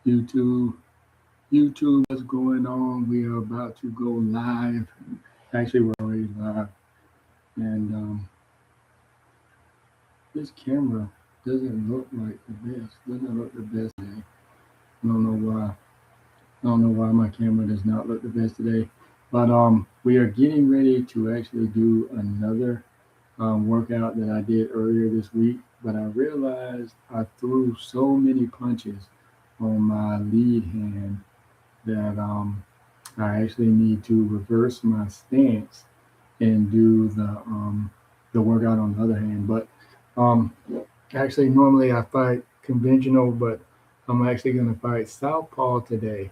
YouTube, YouTube, what's going on? We are about to go live. Actually, we're already live, and this camera doesn't look like the best. Doesn't look the best today. I don't know why. I don't know why my camera does not look the best today. But we are getting ready to actually do another workout that I did earlier this week. But I realized I threw so many punches on my lead hand that I actually need to reverse my stance and do the workout on the other hand. But um, actually, normally I fight conventional, but I'm actually going to fight southpaw today,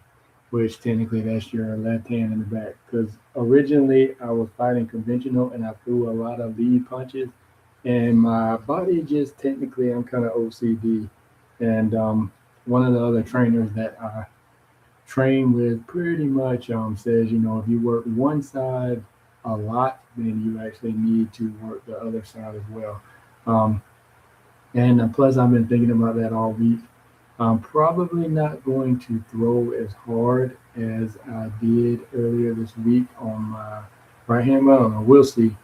which technically that's your left hand in the back. Because originally I was fighting conventional and I threw a lot of lead punches, and my body just technically I'm kind of OCD, and one of the other trainers that I train with pretty much says, if you work one side a lot, then you actually need to work the other side as well. Um, and plus, I've been thinking about that all week. I'm probably not going to throw as hard as I did earlier this week on my right hand. But I don't know. We'll see.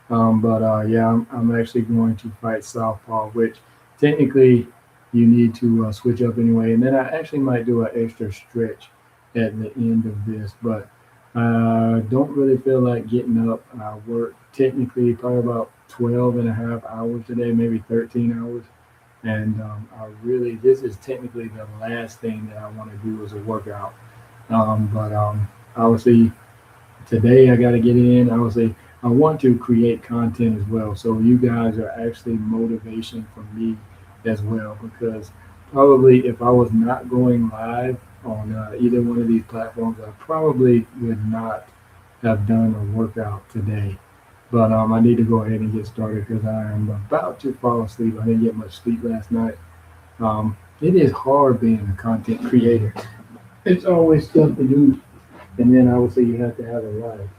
But yeah, I'm actually going to fight southpaw, which technically you need to switch up anyway. And then I actually might do an extra stretch at the end of this, but I don't really feel like getting up. I work technically probably about 12 and a half hours today, maybe 13 hours. And this is technically the last thing that I want to do as a workout. But obviously, today I got to get it in. Obviously, I want to create content as well. So you guys are actually motivation for me as well, because probably if I was not going live on either one of these platforms, I probably would not have done a workout today. But I need to go ahead and get started because I am about to fall asleep. I didn't get much sleep last night. It is hard being a content creator. It's always stuff to do, and then obviously you have to have a life.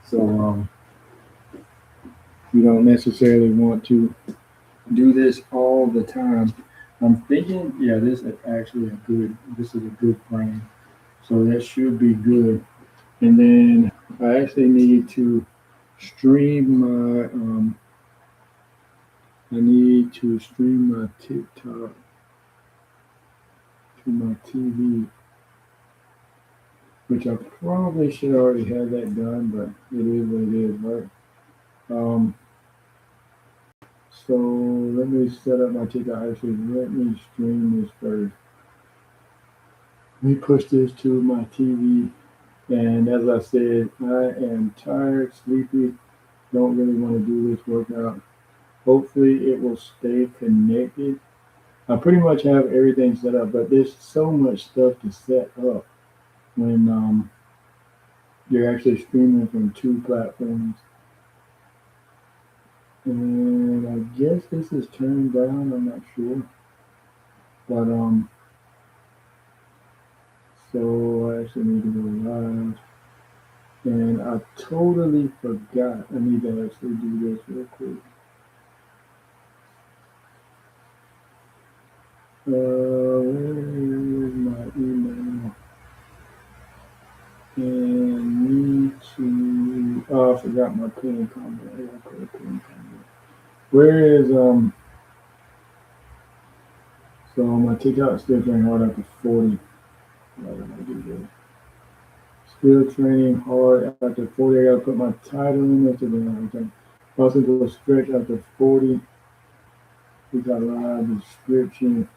So you don't necessarily want to do this all the time. I'm thinking, yeah, this is actually a good. This is a good frame, so that should be good. And then I actually need to stream my. I need to stream my TikTok to my TV, which I probably should already have that done, but it is what it is, right? Um, so let me set up my TikTok. Actually, let me stream this first. Let me push this to my TV. And as I said, I am tired, sleepy, don't really want to do this workout. Hopefully, it will stay connected. I pretty much have everything set up, but there's so much stuff to set up when you're actually streaming from two platforms. And I guess this is turned down, I'm not sure. But so I actually need to go live. And I totally forgot. I need to actually do this real quick. Where is my email? And need to. Oh, I forgot my pin comment. I gotta put a pin comment. Where is So my TikTok still training hard after 40. Why did I do that? Still training hard after 40. I gotta put my title in there to the everything. Also go stretch after 40. We got a live description.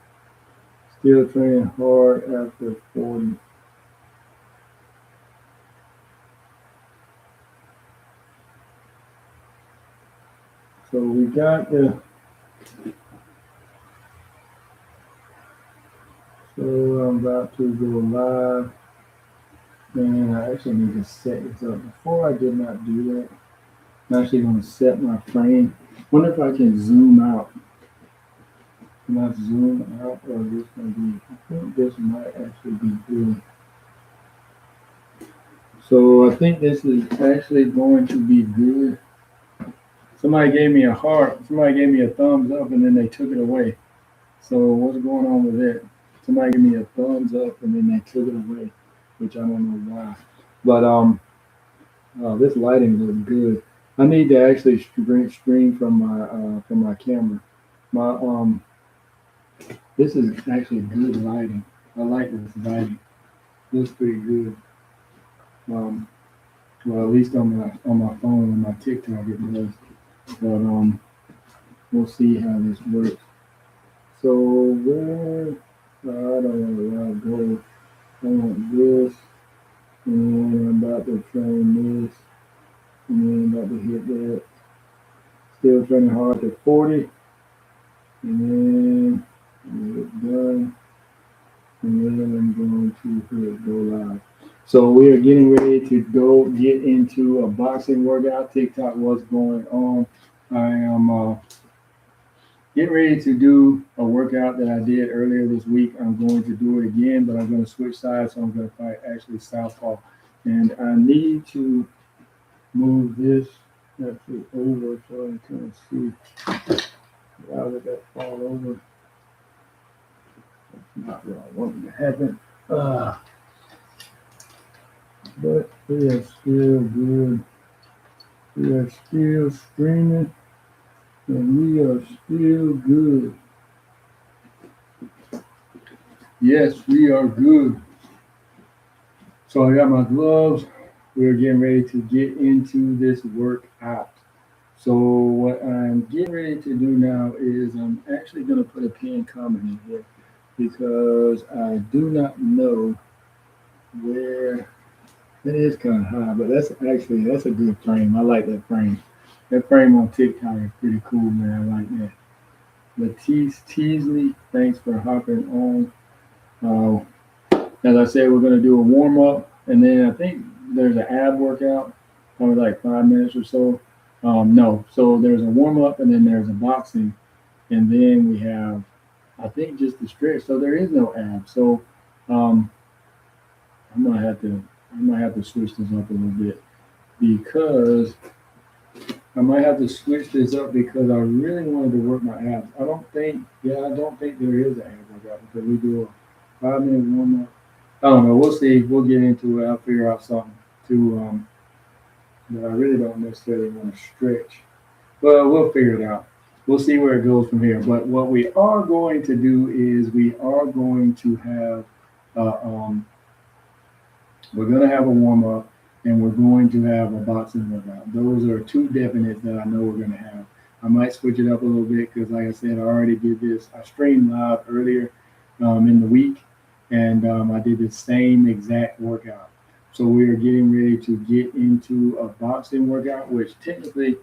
Still training hard after 40. So we got the. So I'm about to go live. And I actually need to set this up. Before I did not do that, I'm actually going to set my frame. Wonder if I can zoom out. Can I zoom out, or is this going to be? I think this might actually be good. So I think this is actually going to be good. Somebody gave me a heart. Somebody gave me a thumbs up, and then they took it away. So what's going on with that? somebody gave me a thumbs up and then they took it away, which I don't know why. But this lighting looks good. I need to actually stream from my camera. My This is actually good lighting. I like this lighting. Looks pretty good. Um, well, at least on my phone and my TikTok it does. But we'll see how this works. So where I don't know where I go. I want this, and then I'm about to train this, and then I'm about to hit that. Still training hard to 40, and then it's done, and then I'm going to hit go live. So we are getting ready to go get into a boxing workout. TikTok, what's going on? I am getting ready to do a workout that I did earlier this week. I'm going to do it again, but I'm going to switch sides, so I'm going to fight actually southpaw. And I need to move this actually over so I can kind of see how did that fall over. That's not what I wanted to happen. But we are still good. We are still streaming, and we are still good. Yes, we are good. So I got my gloves. We're getting ready to get into this workout. So what I'm getting ready to do now is I'm actually going to put a pinned comment in here because I do not know where it is. Kind of high, but that's a good frame. I like that frame. That frame on TikTok is pretty cool, man. I like that. Latisse Teasley, thanks for hopping on. As I said, we're going to do a warm up, and then I think there's an ab workout, probably like 5 minutes or so. No, so there's a warm up, and then there's a boxing, and then we have, I think, just the stretch. So there is no ab. So um, I might have to switch this up a little bit because I might have to switch this up because I really wanted to work my abs. I don't think there is an ab workout because we do a 5 minute warm up. I don't know. We'll see. We'll get into it. I'll figure out something to. But I really don't necessarily want to stretch. But we'll figure it out. We'll see where it goes from here. But what we are going to do is we are going to have. We're going to have a warm up, and we're going to have a boxing workout. Those are two definites that I know we're going to have. I might switch it up a little bit because, like I said, I already did this. I streamed live earlier in the week, and I did the same exact workout. So we are getting ready to get into a boxing workout, which technically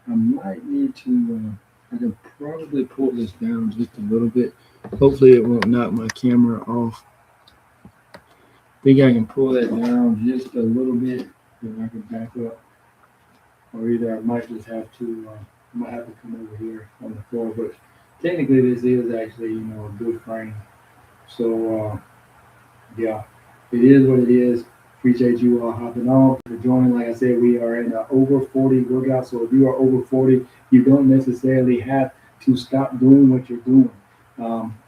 I might need to. I can probably pull this down just a little bit. Hopefully, it won't knock my camera off. I think I can pull that down just a little bit, then I can back up. Or either I might just have to, I might have to come over here on the floor. But technically, this is actually, a good frame. So, yeah, it is what it is. Appreciate you all hopping on for joining. Like I said, we are in an over 40 workout. So if you are over 40, you don't necessarily have to stop doing what you're doing.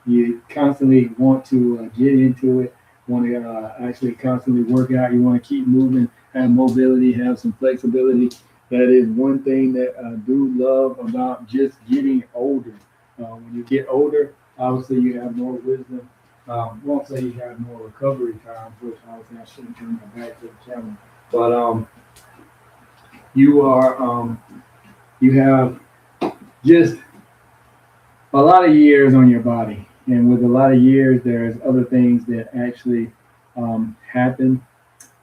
You constantly want to get into it, want to actually constantly work out. You want to keep moving, have mobility, have some flexibility. That is one thing that I do love about just getting older. When you get older, obviously you have more wisdom. Won't say you have more recovery time, which obviously I shouldn't turn my back to the camera. But you have just a lot of years on your body, and with a lot of years, there's other things that actually happen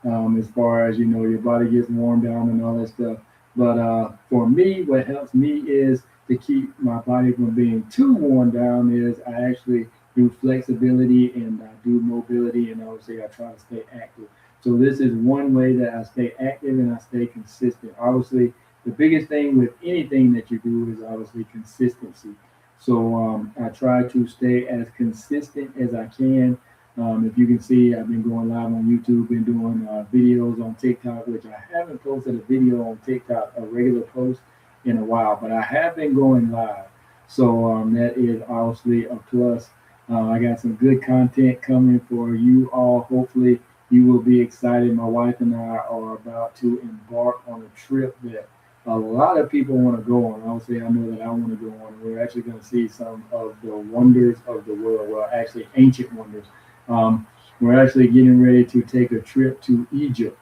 as far as your body gets worn down and all that stuff. But for me, what helps me is to keep my body from being too worn down is I actually do flexibility and I do mobility, and obviously I try to stay active. So this is one way that I stay active and I stay consistent. Obviously, the biggest thing with anything that you do is obviously consistency. So I try to stay as consistent as I can. If you can see, I've been going live on YouTube, been doing videos on TikTok, which I haven't posted a video on TikTok, a regular post, in a while, but I have been going live. So that is obviously a plus. I got some good content coming for you all. Hopefully, you will be excited. My wife and I are about to embark on a trip that a lot of people want to go on. Obviously, I know that I want to go on. We're actually going to see some of the wonders of the world. Well, actually, ancient wonders. Um, we're actually getting ready to take a trip to Egypt.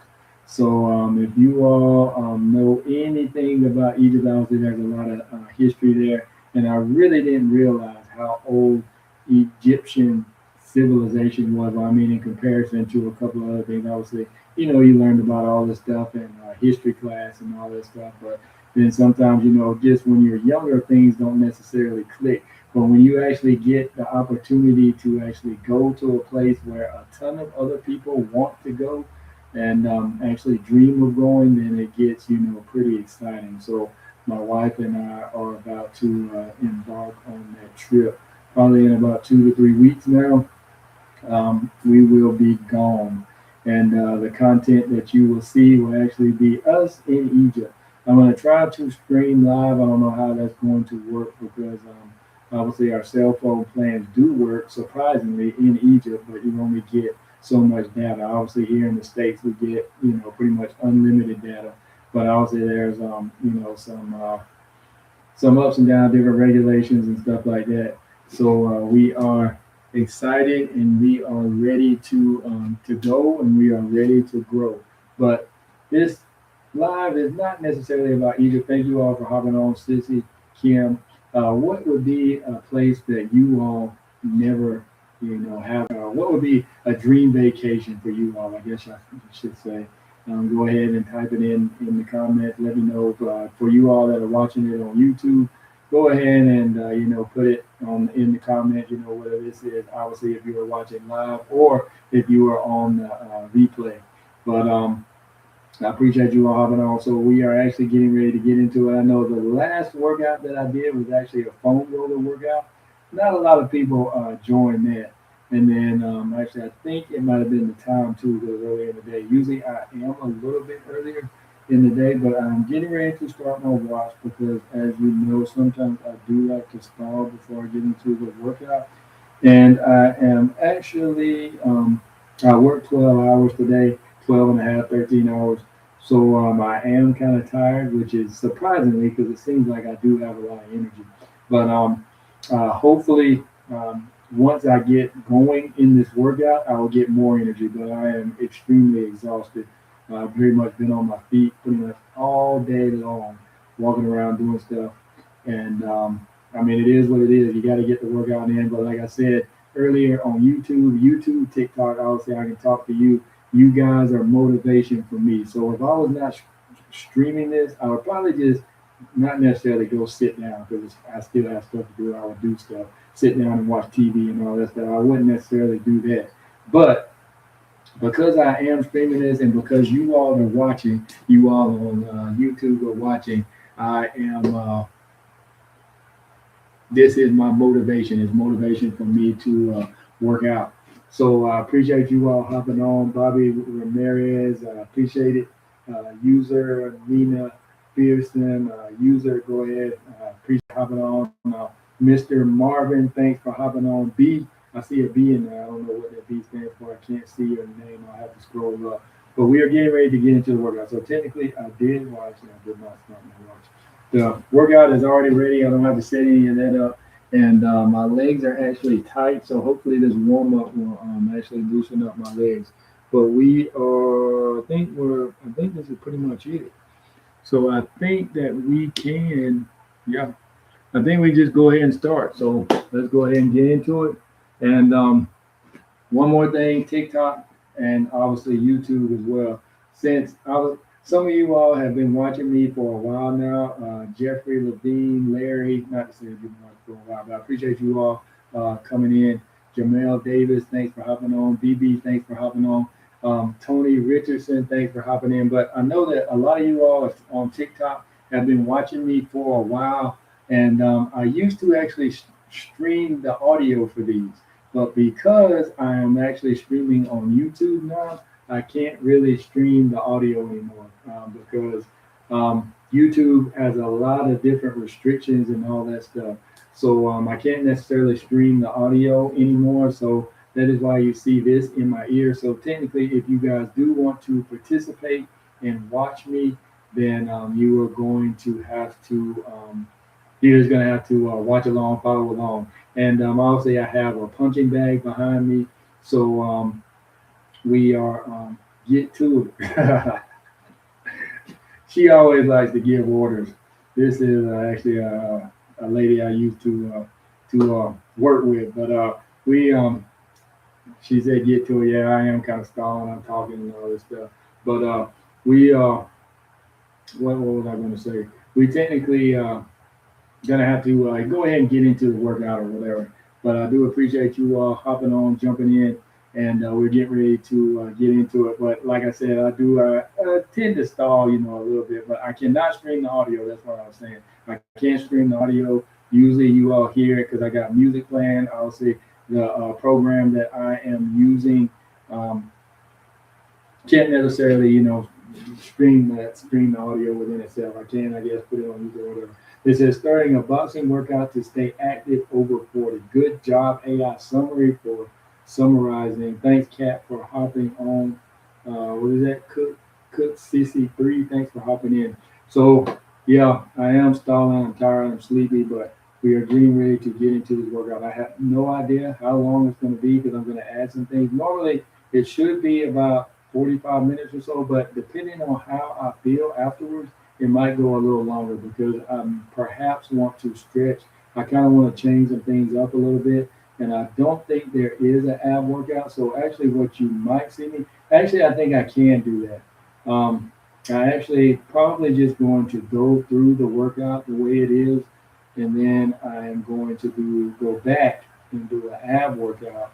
So, if you all know anything about Egypt, obviously there's a lot of history there, and I really didn't realize how old Egyptian civilization was. I mean, in comparison to a couple of other things, obviously, you learned about all this stuff in history class and all that stuff, but then sometimes, just when you're younger, things don't necessarily click. But when you actually get the opportunity to actually go to a place where a ton of other people want to go and actually dream of going, then it gets, pretty exciting. So my wife and I are about to embark on that trip probably in about 2 to 3 weeks now. We will be gone. And the content that you will see will actually be us in Egypt. I'm going to try to stream live. I don't know how that's going to work because obviously our cell phone plans do work surprisingly in Egypt, but you only get so much data. Obviously, here in the States, we get, pretty much unlimited data. But obviously, there's, some ups and downs, different regulations and stuff like that. So we are excited and we are ready to go and we are ready to grow. But this live is not necessarily about Egypt. Thank you all for hopping on, Sissy, Kim. What would be a place that you all never, have? What would be a dream vacation for you all? I guess I should say. Go ahead and type it in the comments. Let me know for you all that are watching it on YouTube. Go ahead and put it on in the comments. Whether this is obviously if you are watching live or if you are on the replay. But I appreciate you all hopping on. So we are actually getting ready to get into it. I know the last workout that I did was actually a foam roller workout. Not a lot of people joined that. And then actually, I think it might have been the time too, because earlier in the day. Usually, I am a little bit earlier in the day, but I'm getting ready to start my watch because, as you know, sometimes I do like to stall before I get into the workout. And I am actually, I worked 12 hours today, 12 and a half, 13 hours. So I am kind of tired, which is surprisingly because it seems like I do have a lot of energy. But hopefully, once I get going in this workout, I will get more energy. But I am extremely exhausted. I've pretty much been on my feet pretty much all day long, walking around doing stuff. And I mean, it is what it is. You got to get the workout in. But like I said earlier on YouTube, TikTok, obviously I can talk to you. You guys are motivation for me. So if I was not streaming this, I would probably just not necessarily go sit down because I still have stuff to do. I would do stuff, sit down and watch TV and all that stuff. I wouldn't necessarily do that. But because I am streaming this and because you all are watching, you all on YouTube are watching, I am. This is my motivation. It's motivation for me to work out. So I appreciate you all hopping on. Bobby Ramirez, appreciate it. User Nina Pearson, user, go ahead. Appreciate hopping on. Mr. Marvin, thanks for hopping on. B, I see a B in there. I don't know what that B stands for. I can't see your name. I'll have to scroll up. But we are getting ready to get into the workout. So technically, I did watch it. I did not start my watch. The workout is already ready. I don't have to set any of that up. And my legs are actually tight, so hopefully this warm up will actually loosen up my legs. But we are, I think this is pretty much it. So I think that we can, yeah, I think we just go ahead and start. So let's go ahead and get into it. And one more thing, TikTok and obviously YouTube as well. Since some of you all have been watching me for a while now, Jeffrey, Levine, Larry, not to say you've been watching for a while, but I appreciate you all coming in. Jamel Davis, thanks for hopping on. BB, thanks for hopping on. Tony Richardson, thanks for hopping in. But I know that a lot of you all on TikTok have been watching me for a while, and I used to actually stream the audio for these. But because I am actually streaming on YouTube now, I can't really stream the audio anymore because YouTube has a lot of different restrictions and all that stuff. So I can't necessarily stream the audio anymore. So that is why you see this in my ear. So technically, if you guys do want to participate and watch me, then you are going to have to you're just gonna have to watch along, follow along. And obviously, I have a punching bag behind me, so we are get to it. She always likes to give orders. This is actually a lady I used to work with, but we she said get to it. Yeah, I am kind of stalling. I'm talking and all this stuff, but we what was I going to say? We technically gonna have to go ahead and get into the workout or whatever. But I do appreciate you hopping on, jumping in, and we're getting ready to get into it. But like I said, I do tend to stall, a little bit. But I cannot stream the audio. That's what I was saying. I can't stream the audio. Usually, you all hear it because I got music playing. Obviously, the program that I am using um, can't necessarily, stream the audio within itself. I can, I guess, put it on YouTube or whatever. It says starting a boxing workout to stay active over 40. Good job, AI summary for summarizing. Thanks, Kat, for hopping on. What is that? Cook CC3. Thanks for hopping in. So yeah, I am stalling. I'm tired. I'm sleepy, but we are getting ready to get into this workout. I have no idea how long it's going to be because I'm going to add some things. Normally, it should be about 45 minutes or so, but depending on how I feel afterwards, it might go a little longer because I perhaps want to stretch. I kind of want to change some things up a little bit, and I don't think there is an ab workout. So actually, what you might see me, actually, I think I can do that. I actually probably just going to go through the workout the way it is, and then I am going to go back and do an ab workout,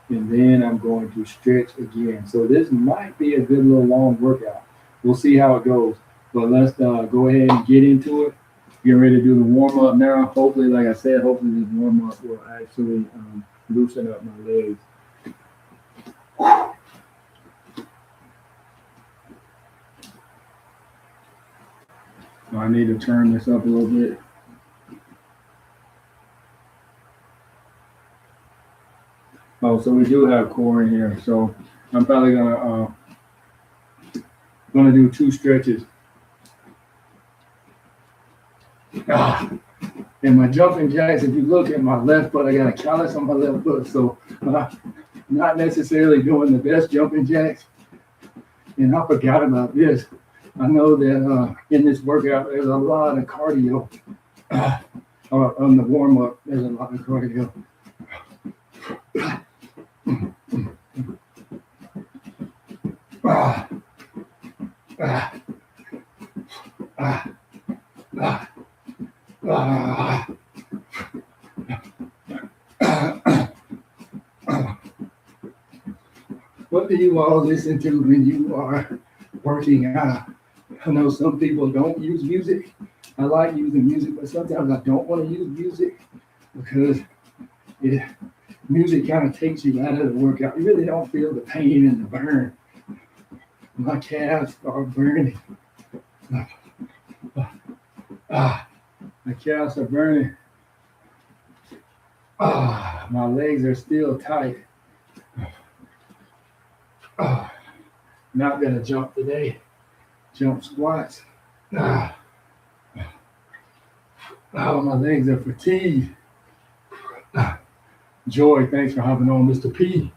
and then I'm going to stretch again. So this might be a good little long workout. We'll see how it goes. But let's go ahead and get into it. Get ready to do the warm up now. Hopefully, like I said, hopefully this warm up will actually loosen up my legs. So I need to turn this up a little bit. Oh, so we do have core in here. So I'm probably gonna do 2 stretches. Ah. And my jumping jacks, if you look at my left foot, I got a callus on my left foot. So not necessarily doing the best jumping jacks. And I forgot about this. I know that in this workout, there's a lot of cardio. On the warm up, there's a lot of cardio. Ah, ah, ah, ah, ah. What do you all listen to when you are working out? I know some people don't use music. I like using music, but sometimes I don't want to use music because music kind of takes you out of the workout. You really don't feel the pain and the burn. My calves are burning. My calves are burning. My legs are still tight. Not gonna jump today. Jump squats. Oh, my legs are fatigued. Joy, thanks for hopping on. Mr. P.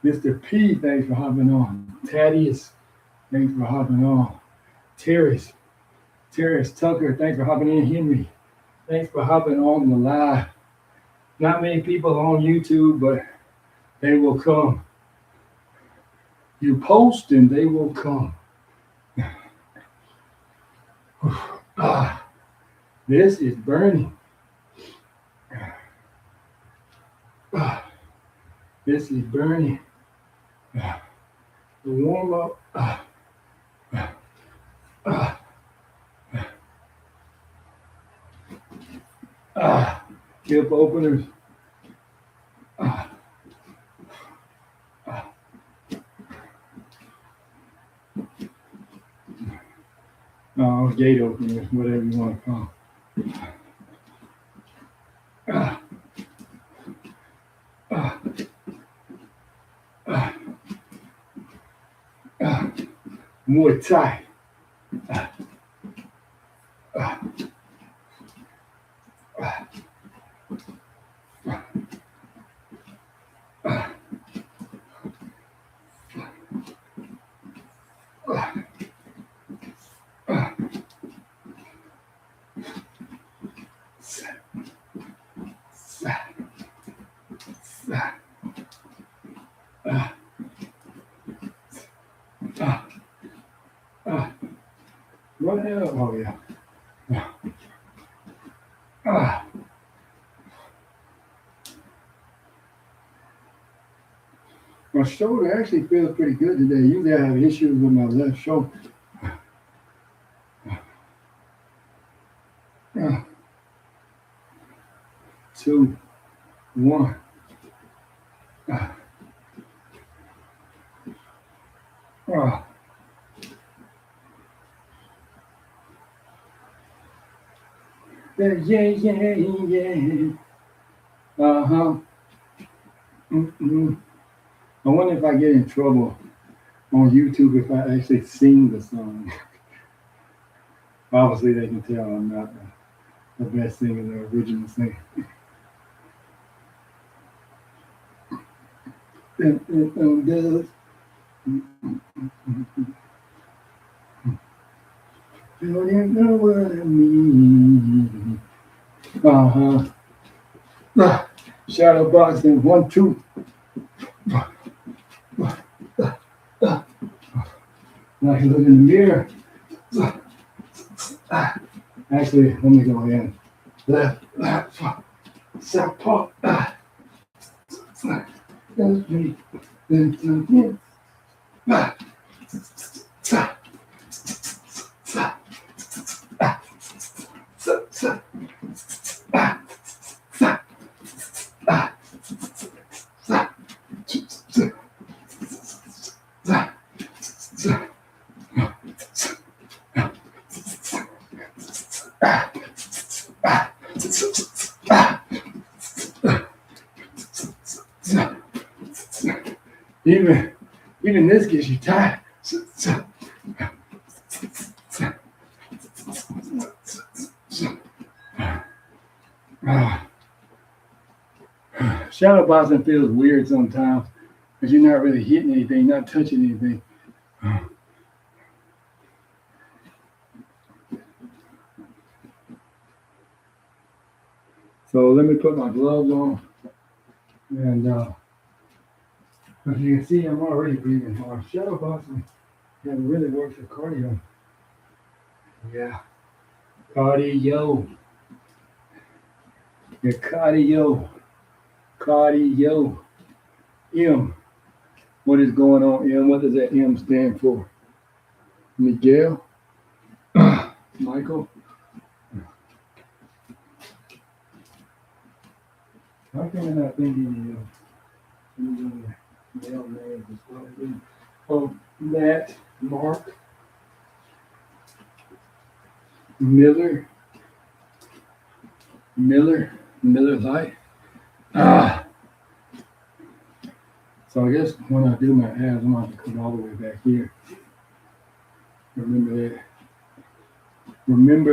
Mr. P, thanks for hopping on. Thaddeus, thanks for hopping on. Terrace Tucker, thanks for hopping in. Henry, thanks for hopping on the live. Not many people on YouTube, but they will come. You post and they will come. This is burning. This is burning. The warm up. Hip openers. Gate openers, whatever you want to call them. Muay Thai. Ah, ah, ah, ah, ah, ah. Sa, sa, sa, ah, ah, ah. What else? Oh yeah. Ah, ah. My shoulder actually feels pretty good today. Usually I have issues with my left shoulder. Ah, 2, 1. Ah, ah. Yeah, yeah, yeah. Uh-huh. Mm-mm. I wonder if I get in trouble on YouTube if I actually sing the song. Obviously, they can tell I'm not the best singer, the original singer. Don't you know what I mean? Uh-huh. Shadow boxing, 1, 2. Now you look in the mirror. Actually, let me go in. Left, southpaw. That's me. Then even this gets you tired. Shadow boxing feels weird sometimes because you're not really hitting anything, not touching anything. So let me put my gloves on, and as you can see, I'm already breathing hard. Shadow boxing really works for cardio. Yeah, cardio. Yeah, cardio. M. What is going on, M? What does that M stand for? Miguel? Michael? How can I not think any other male names as well? Oh, Matt, Mark, Miller Light. So I guess when I do my abs, I'm going to have to come all the way back here. Remember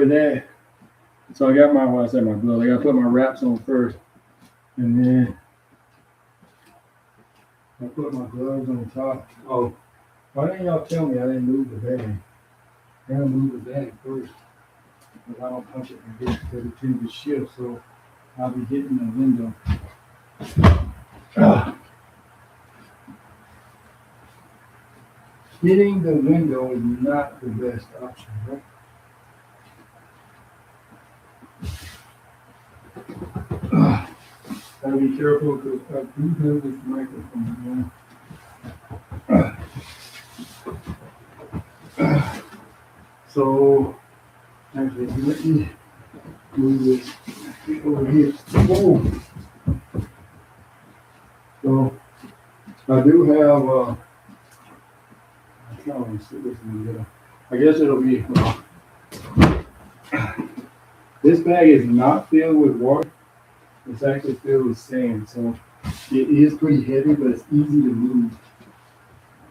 that. So I got my gloves. I got to put my wraps on first. And then I put my gloves on top. Oh, why didn't y'all tell me I didn't move the bag? I gotta move the bag first. If I don't punch it from here because it tends to shift, so I'll be hitting the window. Hitting the window is not the best option, right? Gotta be careful because I do have this microphone. So, actually, let me move this over here. Whoa. So, I do have, I'm trying to sit this in the middle. I guess it'll be, this bag is not filled with water. It's actually filled with sand. So, it is pretty heavy, but it's easy to move.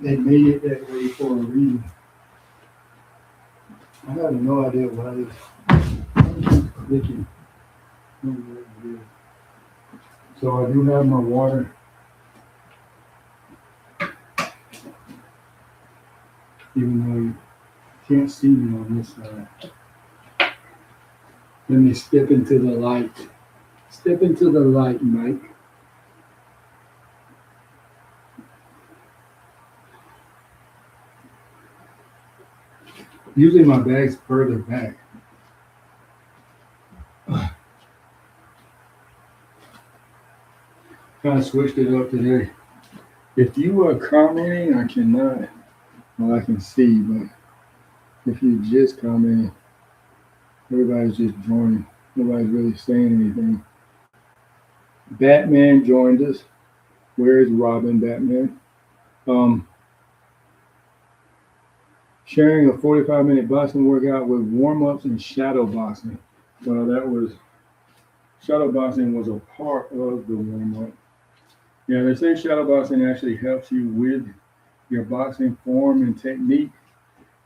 They made it that way for a reason. I have no idea why this keeps clicking. I don't know what it is. So I do have my water. Even though you can't see me on this side. Let me step into the light. Step into the light, Mike. Usually my bag's further back. Kind of switched it up today. If you are commenting, I cannot, well, I can see, but if you just commenting, everybody's just joining. Nobody's really saying anything. Batman joined us. Where is Robin, Batman? Sharing a 45-minute boxing workout with warm-ups and shadow boxing. Well, shadow boxing was a part of the warm-up. Yeah, they say shadow boxing actually helps you with your boxing form and technique,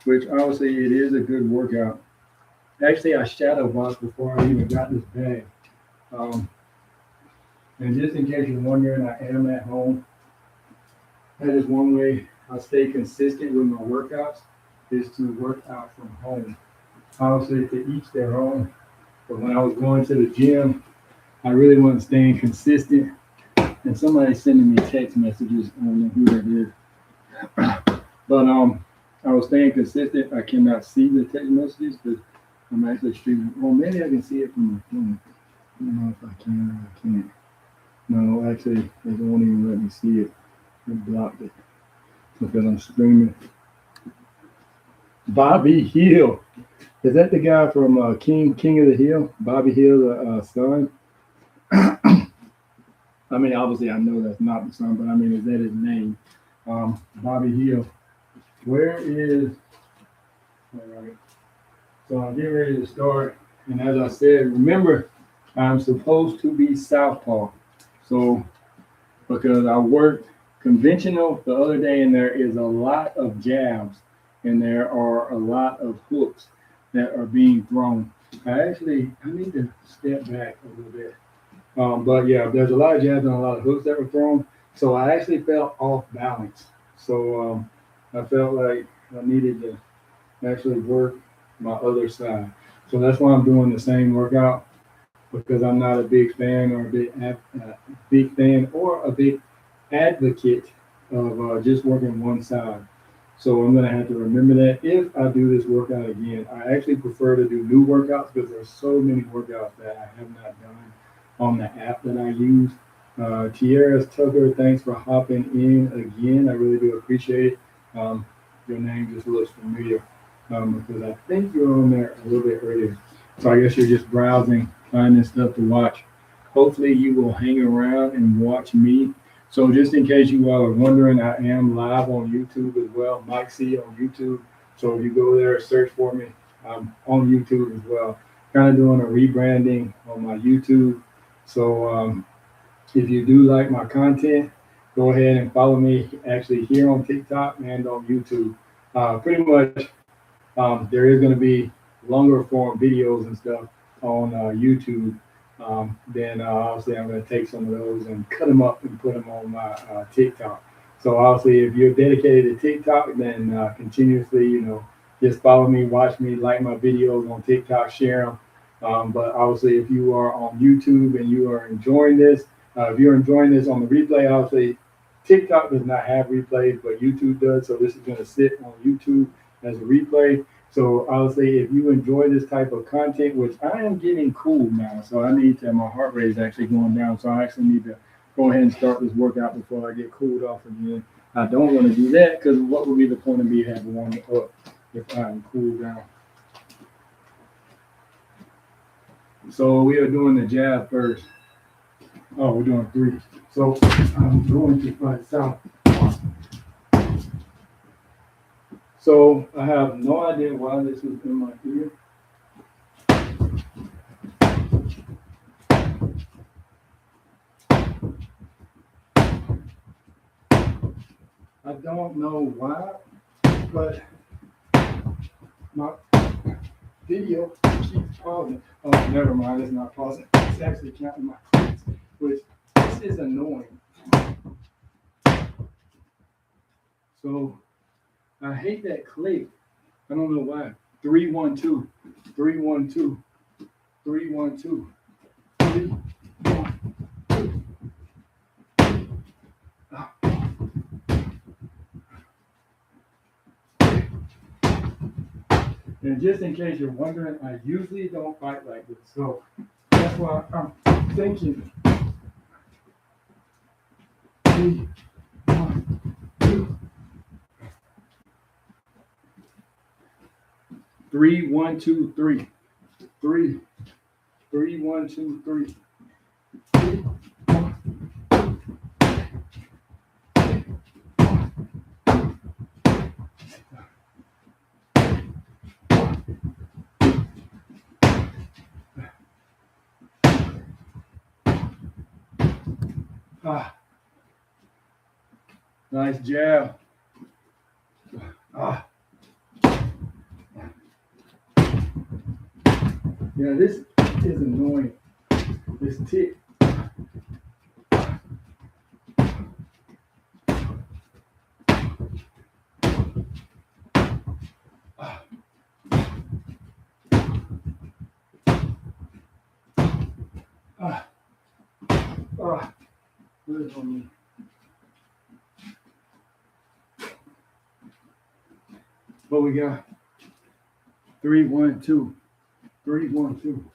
which obviously it is a good workout. Actually, I shadow boxed before I even got this bag. And just in case you're wondering, I am at home. That is one way I stay consistent with my workouts, is to work out from home. Obviously, to each their own. But when I was going to the gym, I really wasn't staying consistent. And somebody's sending me text messages. I don't know who that is. But I was staying consistent. I cannot see the text messages because I'm actually streaming. Well, maybe I can see it from my phone. I don't know if I can or I can't. No, actually, they won't even let me see it. They blocked it because I'm streaming. Bobby Hill. Is that the guy from King of the Hill? Bobby Hill, the son? I mean, obviously, I know that's not the son, but I mean, is that his name? Bobby Hill. Where is... All right. So I'm getting ready to start. And as I said, remember, I'm supposed to be southpaw. So, because I worked conventional the other day, and there is a lot of jabs, and there are a lot of hooks that are being thrown. I need to step back a little bit. But yeah, there's a lot of jabs and a lot of hooks that were thrown. So I actually felt off balance. So I felt like I needed to actually work my other side. So that's why I'm doing the same workout, because I'm not a big fan or a big advocate of just working one side. So I'm going to have to remember that if I do this workout again. I actually prefer to do new workouts because there's so many workouts that I have not done on the app that I use. Tierra's Tucker, thanks for hopping in again. I really do appreciate it. Your name just looks familiar because I think you're on there a little bit earlier. So I guess you're just browsing, finding stuff to watch. Hopefully you will hang around and watch me. So just in case you all are wondering, I am live on YouTube as well. Mike Cee on YouTube. So if you go there, search for me. I'm on YouTube as well. Kind of doing a rebranding on my YouTube. So if you do like my content, go ahead and follow me actually here on TikTok and on YouTube. Pretty much there is going to be longer form videos and stuff on YouTube. Then obviously I'm going to take some of those and cut them up and put them on my TikTok. So obviously if you're dedicated to TikTok, then continuously, just follow me, watch me, like my videos on TikTok, share them. But obviously if you are on YouTube and you are enjoying this, if you're enjoying this on the replay, obviously TikTok does not have replays, but YouTube does. So this is going to sit on YouTube as a replay. So obviously, if you enjoy this type of content, which I am getting cool now, so I need to, my heart rate is actually going down. So I actually need to go ahead and start this workout before I get cooled off again. I don't want to do that because what would be the point of me having warm up if I'm cooled down? So we are doing the jab first. Oh, we're doing 3. So I'm going to find south. So I have no idea why this is in my ear. I don't know why, but video keeps pausing. Oh, never mind, it's not pausing. It's actually counting my clicks, which this is annoying. So I hate that click. I don't know why. 3 1 2, 3 1 2, 3 1 2, 3 1 2. And just in case you're wondering, I usually don't fight like this. So that's why I'm thinking 3 1 2. 3 1 2 3. 3 3 1 2 3. 3 1 nice jab. Yeah, this is annoying. This tick. Good on me. What we got? 3 1 2. 3 1 2.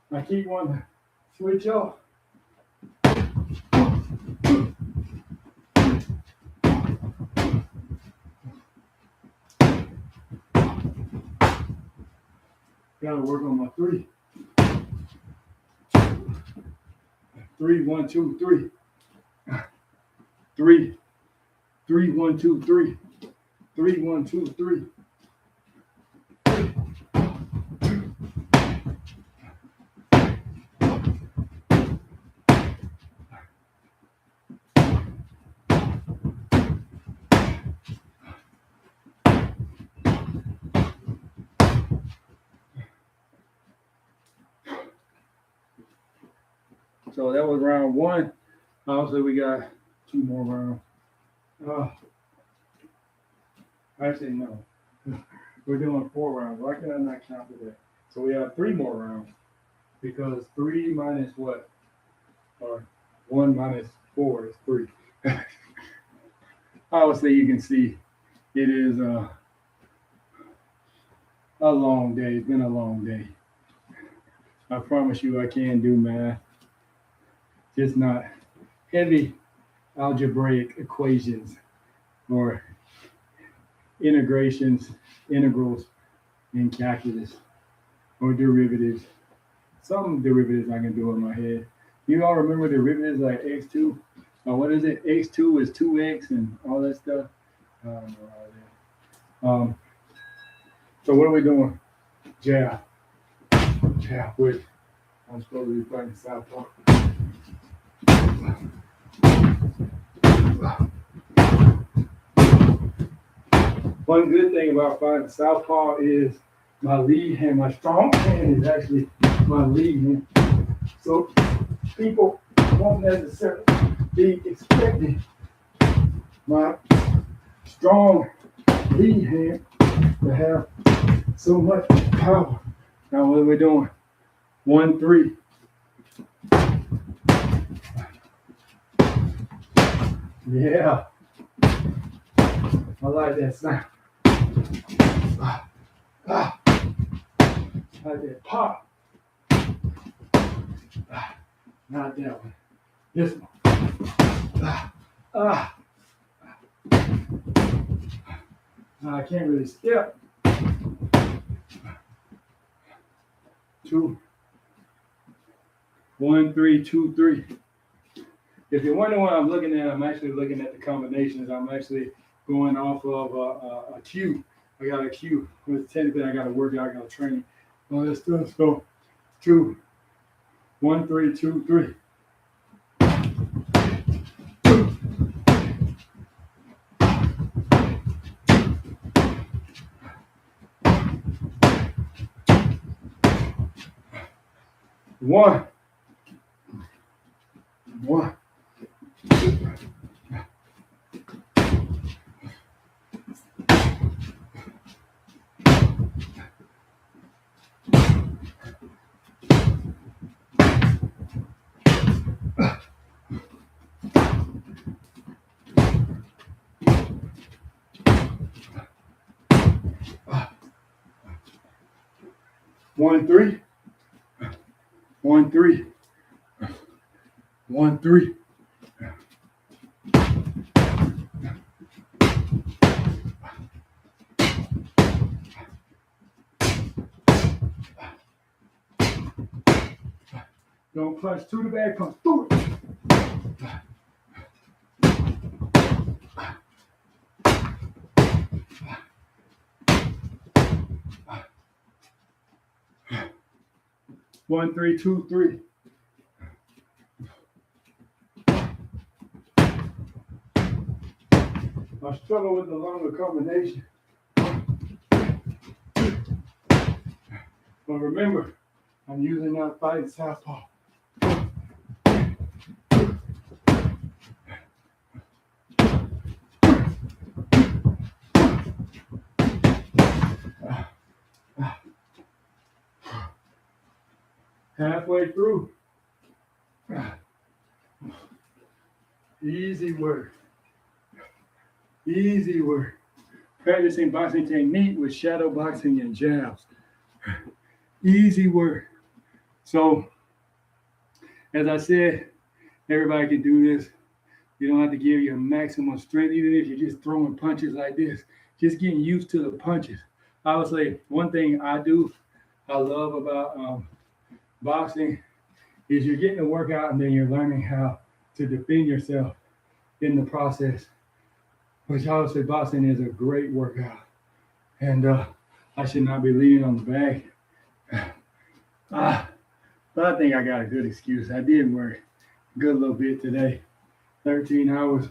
I keep wanting to switch off. Gotta work on my 3. 3 1 2 3. 3 3 1 2 3. 3 1 2 3. So that was round 1. Obviously, we got 2 more rounds. Actually, no. We're doing 4 rounds. Why can I not count to that? So we have 3 more rounds because 3 minus what? Or 1 minus 4 is 3. Obviously, you can see it is a long day. It's been a long day. I promise you I can do math. Just not heavy algebraic equations or integrations, integrals in calculus or derivatives. Some derivatives I can do in my head. You all remember derivatives like x2? What is it? x2 is 2x and all that stuff. I don't know all that. So what are we doing? Jab. Jab with. I'm supposed to be fighting southpaw. One good thing about fighting southpaw is my lead hand, my strong hand is actually my lead hand. So people won't necessarily be expecting my strong lead hand to have so much power. Now what are we doing? 1 3. Yeah. I like that sound. I like that pop. Not that one. This one. I can't really step. 2. 1 3 2 3. If you're wondering what I'm looking at, I'm actually looking at the combinations. I'm actually going off of a cue. I got a cue. Technically, I got to work out. I got to train all that stuff. So 2 1 3 2 3. One. One. 1, 3. 1, 3. 1, 3. Don't punch to the bag, punch through it. One, 3, 2, 3. I struggle with the longer combination. But remember, I'm using that fighting southpaw. Halfway through. Easy work. Easy work. Practicing boxing technique with shadow boxing and jabs. Easy work. So, as I said, everybody can do this. You don't have to give your maximum strength, even if you're just throwing punches like this. Just getting used to the punches. I would say one thing I love about boxing is you're getting a workout and then you're learning how to defend yourself in the process. Which I would say boxing is a great workout. And I should not be leaning on the bag. But I think I got a good excuse. I did work a good little bit today. 13 hours.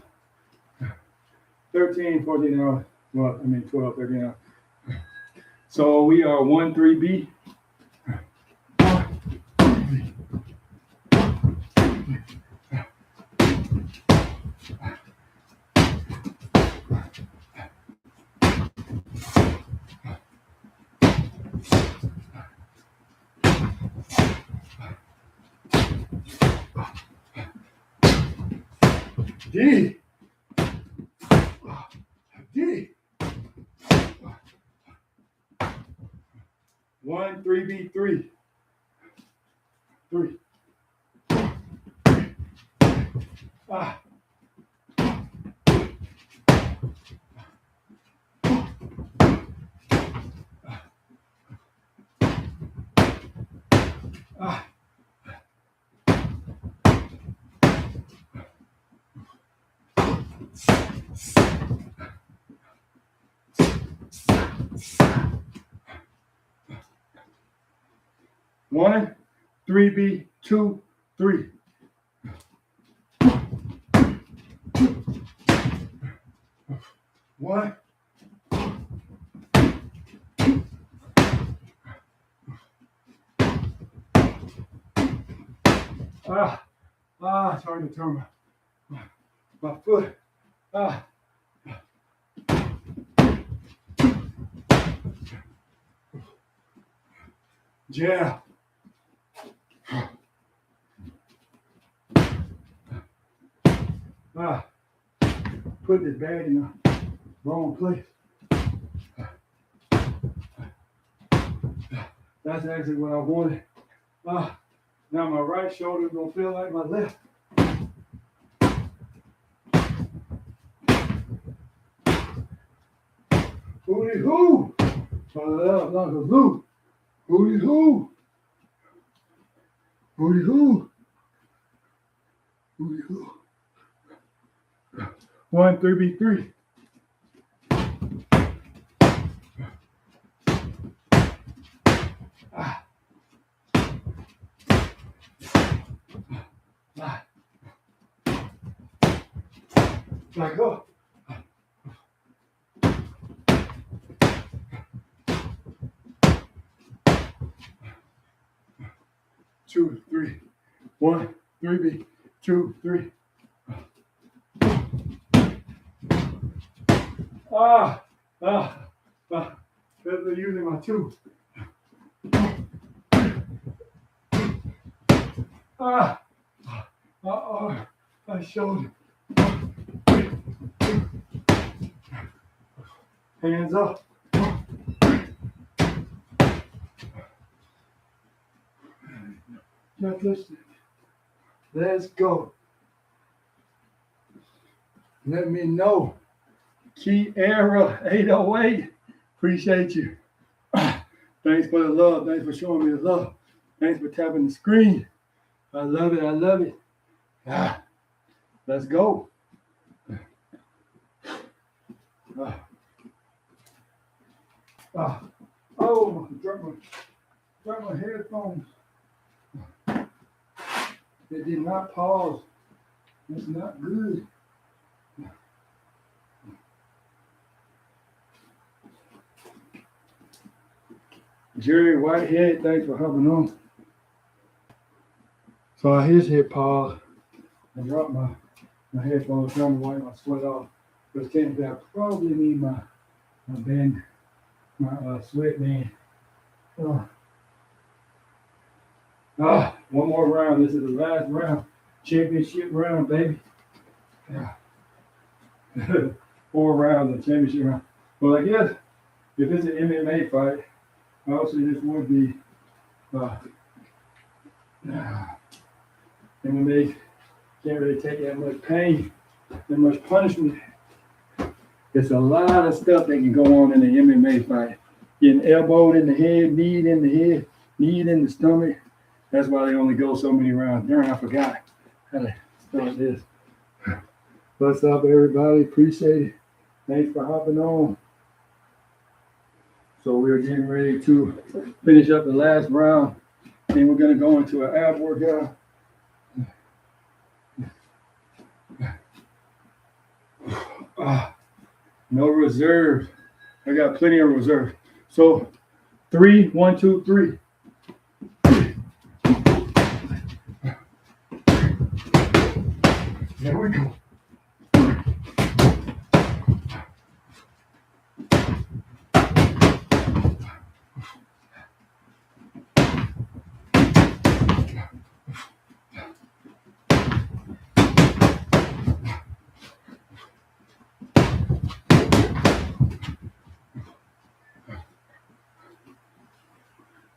13, 14 hours. Well, 12, 13 hours. So we are 1, 3B. D. D. 1, 3B, 3. 3. Ah. Ah. One, 3B, 2, 3. One. It's hard to turn my foot. Jab. Put this bag in the wrong place. That's actually what I wanted. Now my right shoulder is gonna feel like my left. Hooty hoo! Like a blue. Hooty hoo! Hooty hoo! Hooty hoo! 1, 3B3. Back up. 2, 3. 1, 3B, 2, 3. Ah, ah, ah. That's using my 2. Ah, my shoulder. Hands up. Just listen. Let's go. Let me know. Key Era 808. Appreciate you. Thanks for the love. Thanks for showing me the love. Thanks for tapping the screen. I love it. I love it. Ah, let's go. Oh, dropped my headphones. They did not pause. That's not good. Jerry Whitehead, thanks for hopping on. So I just hit pause. I dropped my headphones, trying to wipe my sweat off. But technically, I probably need my band, my sweat band. One more round. This is the last round. Championship round, baby. 4 rounds of championship round. Well, I guess if it's an MMA fight, obviously this would be MMA can't really take that much pain, that much punishment. There's a lot of stuff that can go on in an MMA fight. Getting elbowed in the head, knee in the head, knee in the stomach. That's why they only go so many rounds. Darn, I forgot how to start this. What's up, everybody? Appreciate it. Thanks for hopping on. So we're getting ready to finish up the last round. And we're going to go into an ab workout. No reserve. I got plenty of reserve. So 3, 1, 2, 3. There we go.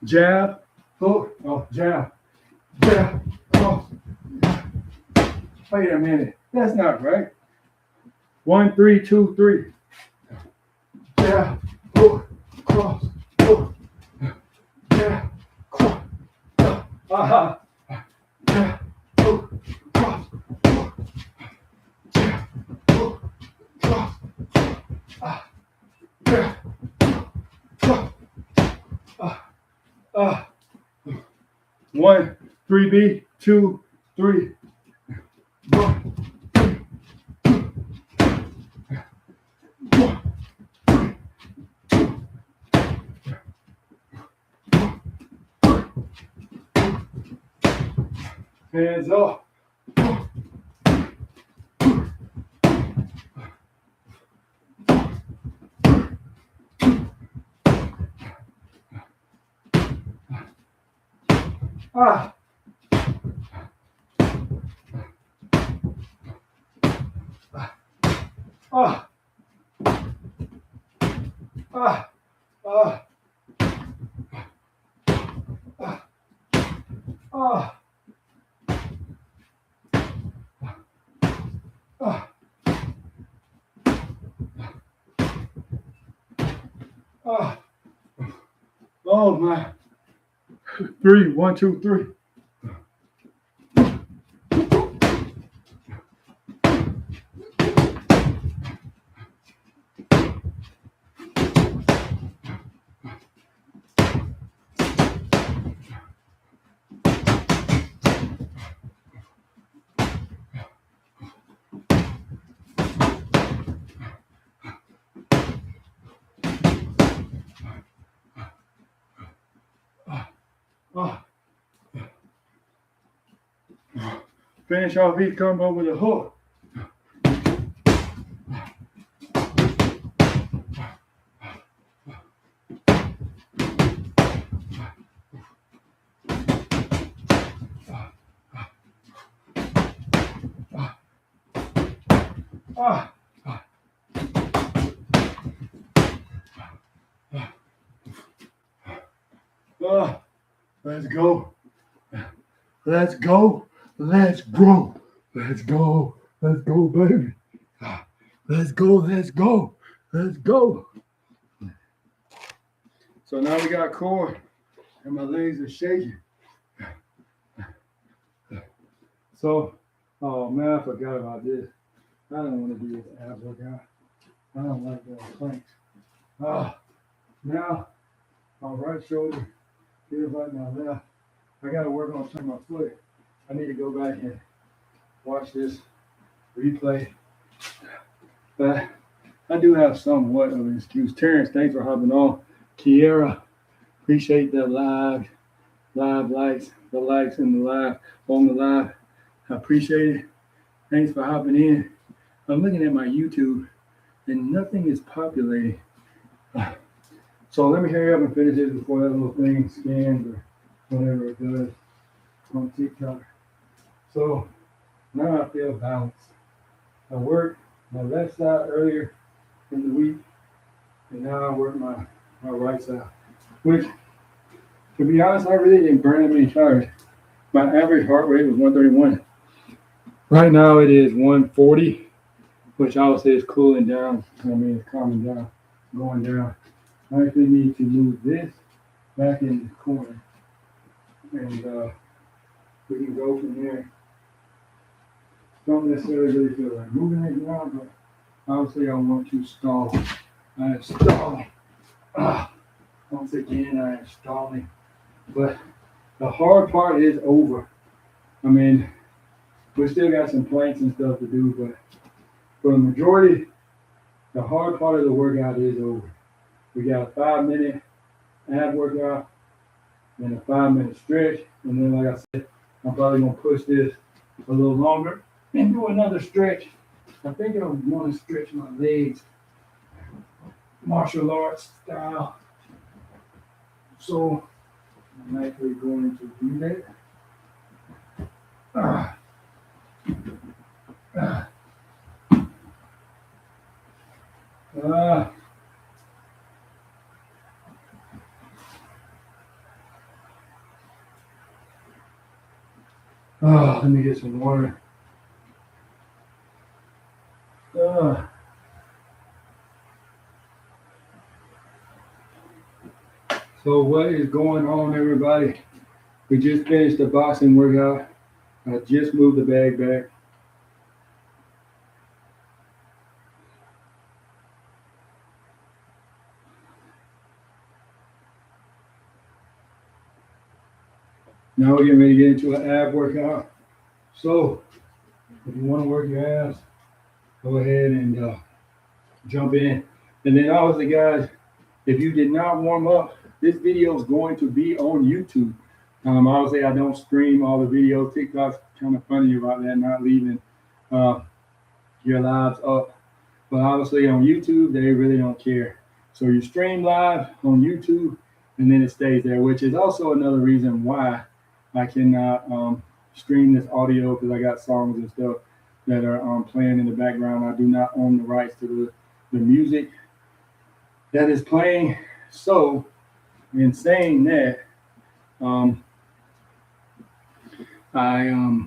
Jab, hook, jab, oh. Wait a minute, that's not right. 1, 3, 2, 3. Jab, hook, cross, hook, jab, cross, jab, hook, cross, hook, jab, hook, cross, jab, cross. 1, 3B, 2, 3. 1, 1. Hands up. Oh my. 3, 1, 2, 3. Finish off each combo with a hook. Let's go. Let's go. Let's grow. Let's go. Let's go, baby. Let's go. Let's go. Let's go. So now we got core and my legs are shaking. So, oh man, I forgot about this. I don't want to do this ab workout. I don't like those planks. Now, my right shoulder feels like my left. I got to work on turning my foot. I need to go back and watch this replay. But I do have somewhat of an excuse. Terrence, thanks for hopping on. Kiera, appreciate the live likes, the likes and the live on the live. I appreciate it. Thanks for hopping in. I'm looking at my YouTube and nothing is populating. So let me hurry up and finish this before that little thing scans or whatever it does on TikTok. So now I feel balanced. I worked my left side earlier in the week, and now I work my right side, which, to be honest, I really didn't burn that many calories. My average heart rate was 131. Right now it is 140, which I would say is cooling down. I mean, it's calming down, going down. I actually need to move this back in the corner, and we can go from there. Don't necessarily really feel like moving it now, but obviously I want to stall. I am stalling. Once again, I am stalling. But the hard part is over. I mean, we still got some planks and stuff to do, but for the majority, the hard part of the workout is over. We got a 5-minute ab workout and a 5-minute stretch. And then, like I said, I'm probably going to push this a little longer and do another stretch. I think I want to stretch my legs, martial arts style. So I'm actually going to do that. Let me get some water. So what is going on, everybody? We just finished the boxing workout. I just moved the bag back. Now we're getting ready to get into an ab workout. So if you want to work your abs, go ahead and jump in. And then obviously, guys, if you did not warm up, this video is going to be on YouTube. Obviously, I don't stream all the videos. TikTok's kind of funny about that, not leaving your lives up. But obviously on YouTube, they really don't care. So you stream live on YouTube, and then it stays there, which is also another reason why I cannot stream this audio, because I got songs and stuff that are playing in the background. I do not own the rights to the music that is playing. So in saying that, I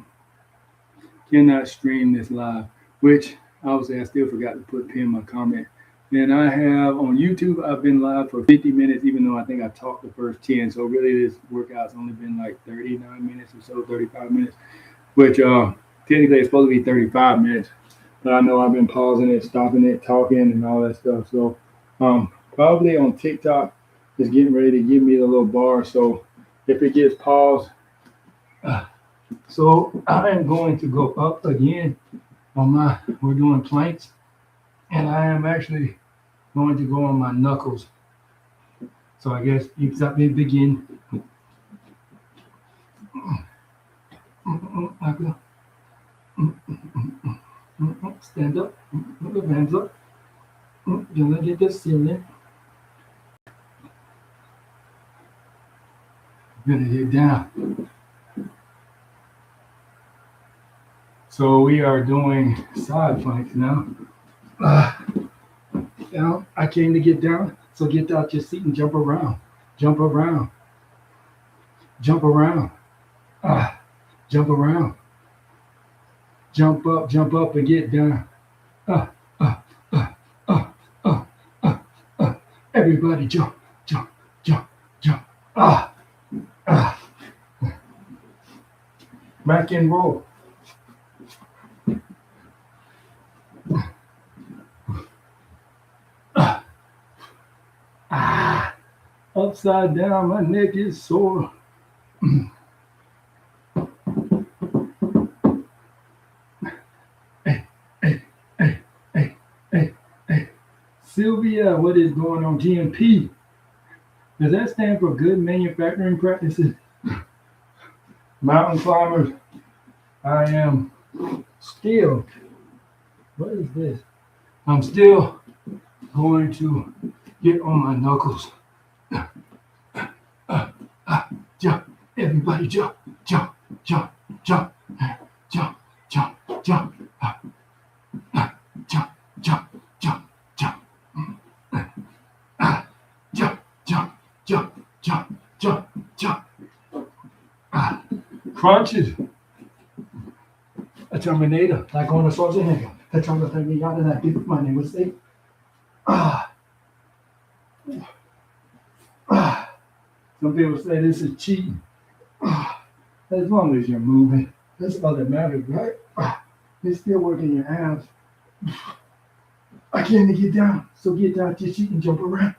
cannot stream this live, which obviously I still forgot to pin my comment. And I have on YouTube, I've been live for 50 minutes, even though I think I talked the first 10. So really this workout's only been like 39 minutes or so, 35 minutes, which technically it's supposed to be 35 minutes. But I know I've been pausing it, stopping it, talking and all that stuff. So probably on TikTok, it's getting ready to give me the little bar. So if it gets paused, so I am going to go up again on we're doing planks, and I am actually going to go on my knuckles. So I guess you stop me begin. Stand up. Put your hands up. You're gonna get the ceiling. You're gonna get down. So we are doing side planks now. Down. I came to get down. So get out your seat and jump around. Jump around. Jump around. Jump around. Jump up and get down. Uh, uh, uh, uh, uh, uh, Everybody jump, jump, jump, jump. Ah. Back and roll. Upside down, my neck is sore. Hey, hey, hey, hey, hey, hey. Sylvia, what is going on? GMP. Does that stand for Good Manufacturing Practices? Mountain climbers. I am still, what is this? I'm still going to get on my knuckles. Jump, everybody jump, jump, jump, jump, jump, jump, jump, jump, jump, jump, jump, jump, jump, jump, jump, jump, jump. Crunches. A Terminator, like on a Schwarzenegger. That's all the thing we got in that. My name was Steve. Some people say this is cheating. As long as you're moving, that's all that matters, right? You're still working your abs. I can't get down, so get down to your seat and jump around.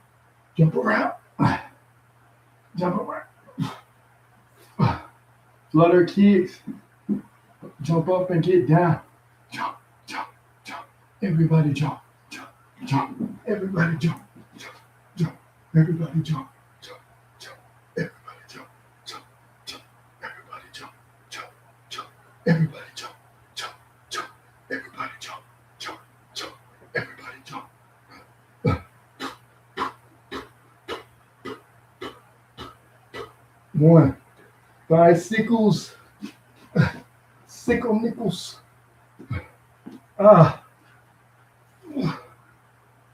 Jump around. Jump around. Flutter kicks. Jump up and get down. Jump, jump, jump. Everybody jump, jump, jump. Everybody jump, jump, jump. Everybody jump, jump, jump. Everybody jump, jump, jump. Everybody jump, jump, jump. Everybody jump, jump, jump. Everybody jump, jump, jump. Everybody jump. One. Bicycles. Sickle nickels.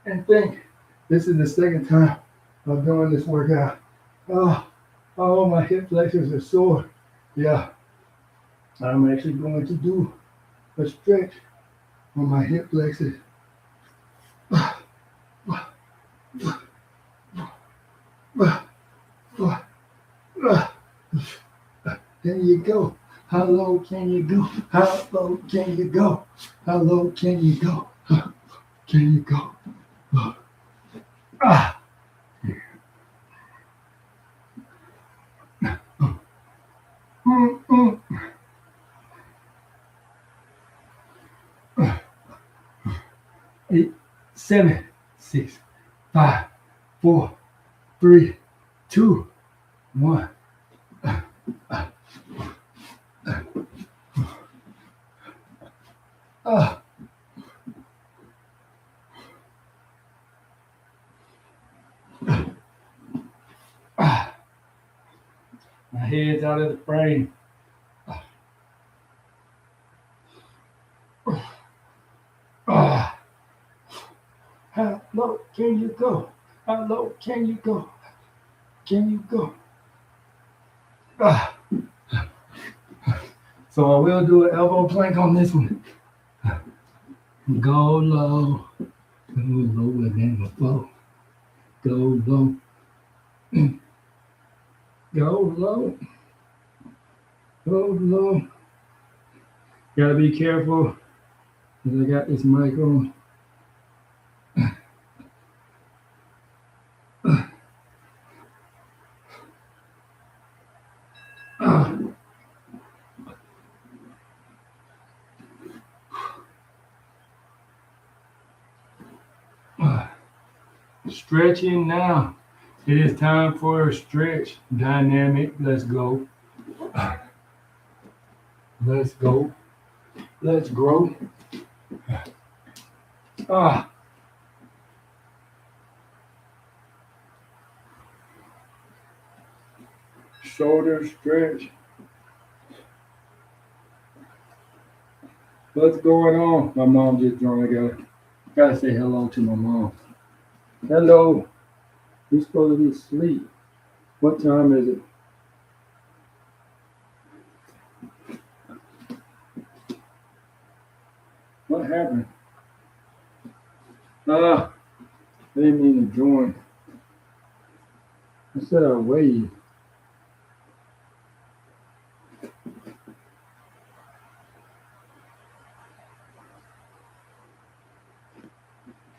And think, this is the second time I'm doing this workout. Oh, my hip flexors are sore. Yeah, I'm actually going to do a stretch on my hip flexors. There you go. How low can you go? How low can you go? How low can you go? Can you go? Eight, 7, 6, 5, 4, 3, 2, 1. My head's out of the frame. How low can you go? How low can you go? Can you go? So I will do an elbow plank on this one. Go low. Go lower than before. Go low. Go low. Go low. Gotta be careful because I got this mic on. Stretching now. It is time for a stretch. Dynamic. Let's go. Let's go. Let's grow. Ah, shoulder stretch. What's going on? My mom just joined. I gotta say hello to my mom. Hello. You're supposed to be asleep. What time is it? What happened? Ah, I didn't mean to join. I said I'd wave.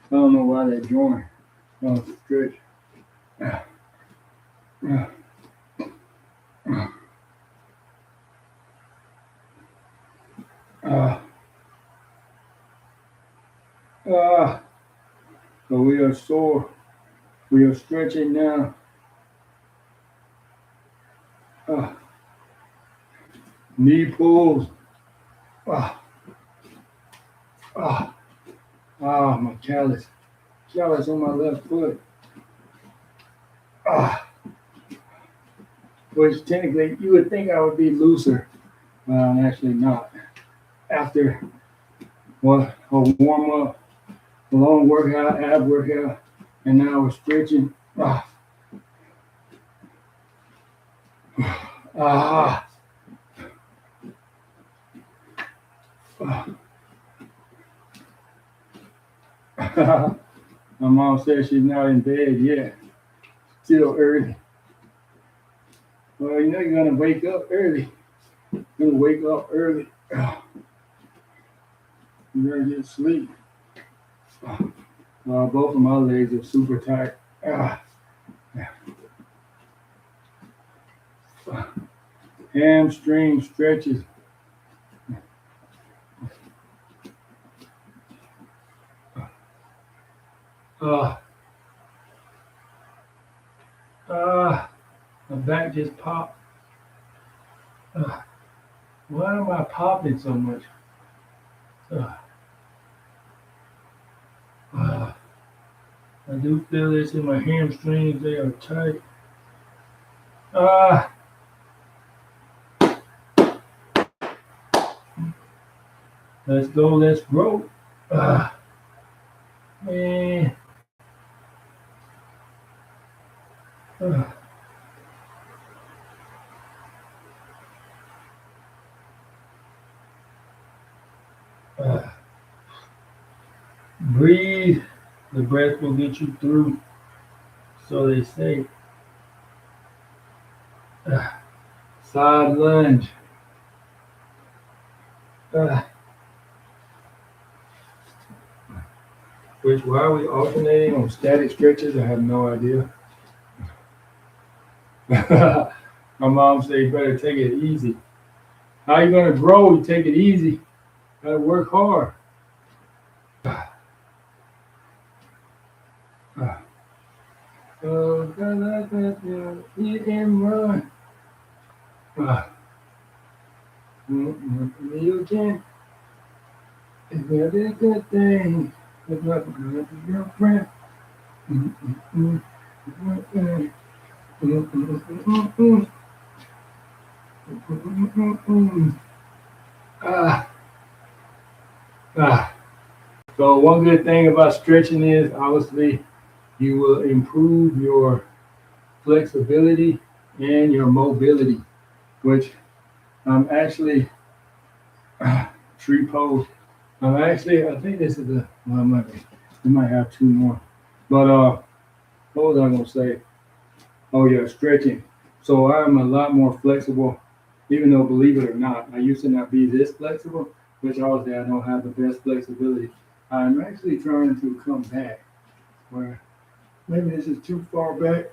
I don't know why they joined. Oh, stretch. Ah, ah, ah, ah. So we are sore. We are stretching now. Ah, knee pulls. Ah, ah, ah, my callus. Callus on my left foot. Ah, which technically you would think I would be looser, but I'm actually not. After what a warm up, a long workout, ab workout, and now we're stretching. Ah, ah, ah. My mom says she's not in bed yet. Still early. Well, you know you're gonna wake up early. You're gonna wake up early. Ah, you're gonna get sleep. Ah, both of my legs are super tight. Ah, ah. Hamstring stretches. Ah, ah. My back just popped. Ah, why am I popping so much? Ah, ah. I do feel this in my hamstrings. They are tight. Ah, let's go. Let's grow. Ah, man. Ah, ah. Breathe. The breath will get you through. So they say. Ah, side lunge. Ah, which why are we alternating on static stretches? I have no idea. My mom said you better take it easy. How you gonna grow? You take it easy. Gotta work hard. Ah, ah. Oh, eat and run. Ah, you can. It's gonna be a good thing. It's not gonna be your friend. Mm, mm, mm, mm, mm, mm, mm, mm, mm, mm. Ah, ah. So one good thing about stretching is obviously you will improve your flexibility and your mobility, which I'm actually tree pose. I think this is the well, we might have two more. But what was I gonna say? Oh yeah, stretching. So I'm a lot more flexible, even though believe it or not, I used to not be this flexible, which obviously I don't have the best flexibility. I'm actually trying to come back where maybe this is too far back.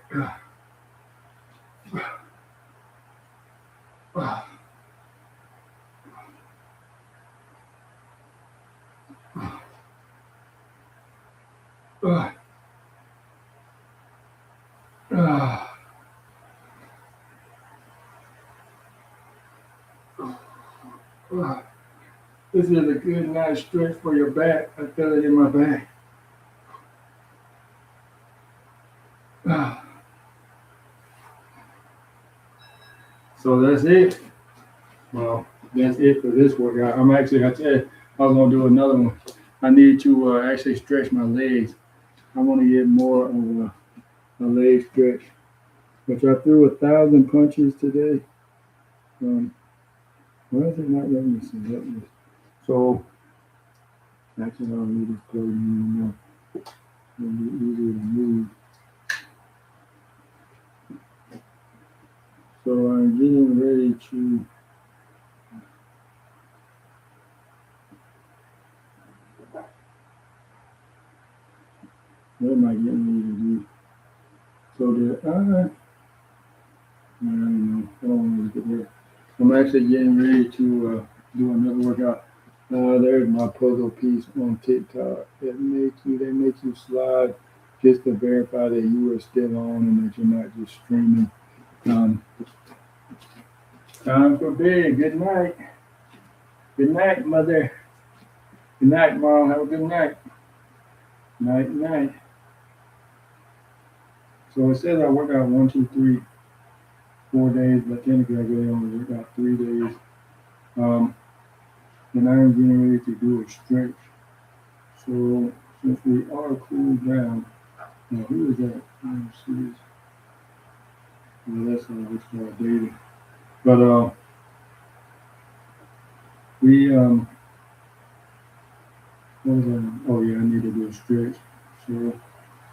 This is a good nice stretch for your back. I feel it in my back. So that's it. Well, that's it for this workout. I said I was gonna do another one. I need to actually stretch my legs. I want to get more of a leg stretch. Which I threw 1,000 punches today. Why is it not letting me select this? So actually, I don't need this plug anymore. It'll be easier to move. So I'm getting ready to. What am I getting ready to do? So I don't know. I don't want to look at that. I'm actually getting ready to do another workout. There's my puzzle piece on TikTok. They make you slide just to verify that you are still on and that you're not just streaming. Time for bed. Good night. Good night, mother. Good night, mom. Have a good night. Night, night. So it says I work out 1, 2, 3, 4 days, but technically I really only work out 3 days. And I'm getting ready to do a stretch. So since we are cooled down, now who is that? Let's see. Well, that's how we start dating. But we what was that? Oh yeah, I need to do a stretch. So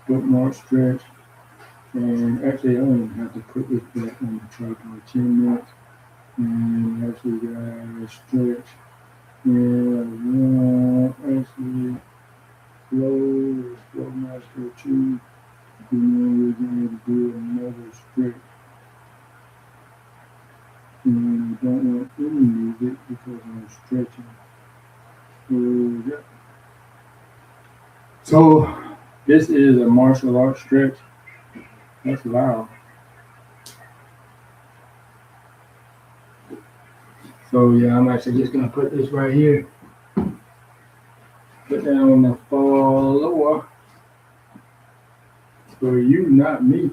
bookmark stretch. And actually I don't even have to put this back on the tripod 10 minutes. And actually got stretch. And actually slow master 2. And then we're going to do another stretch. And I don't want any music because I'm stretching. So yeah. So this is a martial arts stretch. That's loud. So yeah, I'm actually just gonna put this right here. Put that on the floor. For you, not me.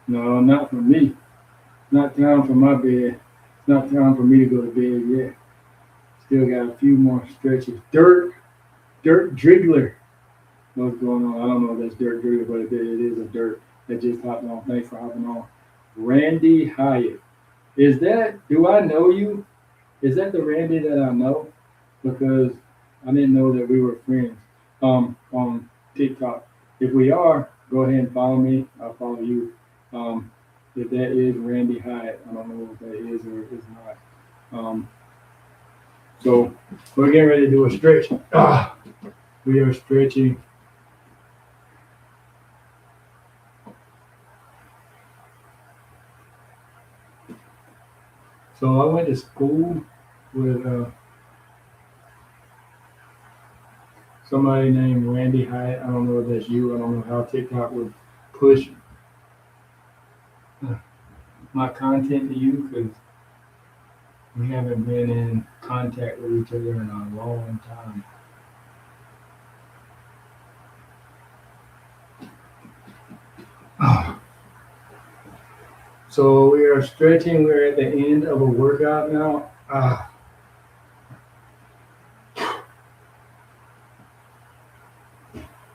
No, not for me. Not time for my bed. Not time for me to go to bed yet. Still got a few more stretches. Dirt Driggler. What's going on? I don't know if that's Dirt Driggler, but it is a dirt that just hopped on. Thanks for hopping on. Randy Hyatt. Do I know you? Is that the Randy that I know? Because I didn't know that we were friends on TikTok. If we are, go ahead and follow me. I'll follow you. If that is Randy Hyatt, I don't know if that is or is not. So we're getting ready to do a stretch. We are stretching. So I went to school with somebody named Randy Hyatt. I don't know if that's you. I don't know how TikTok would push my content to you because we haven't been in contact with each other in a long time. So we are stretching. We're at the end of a workout now.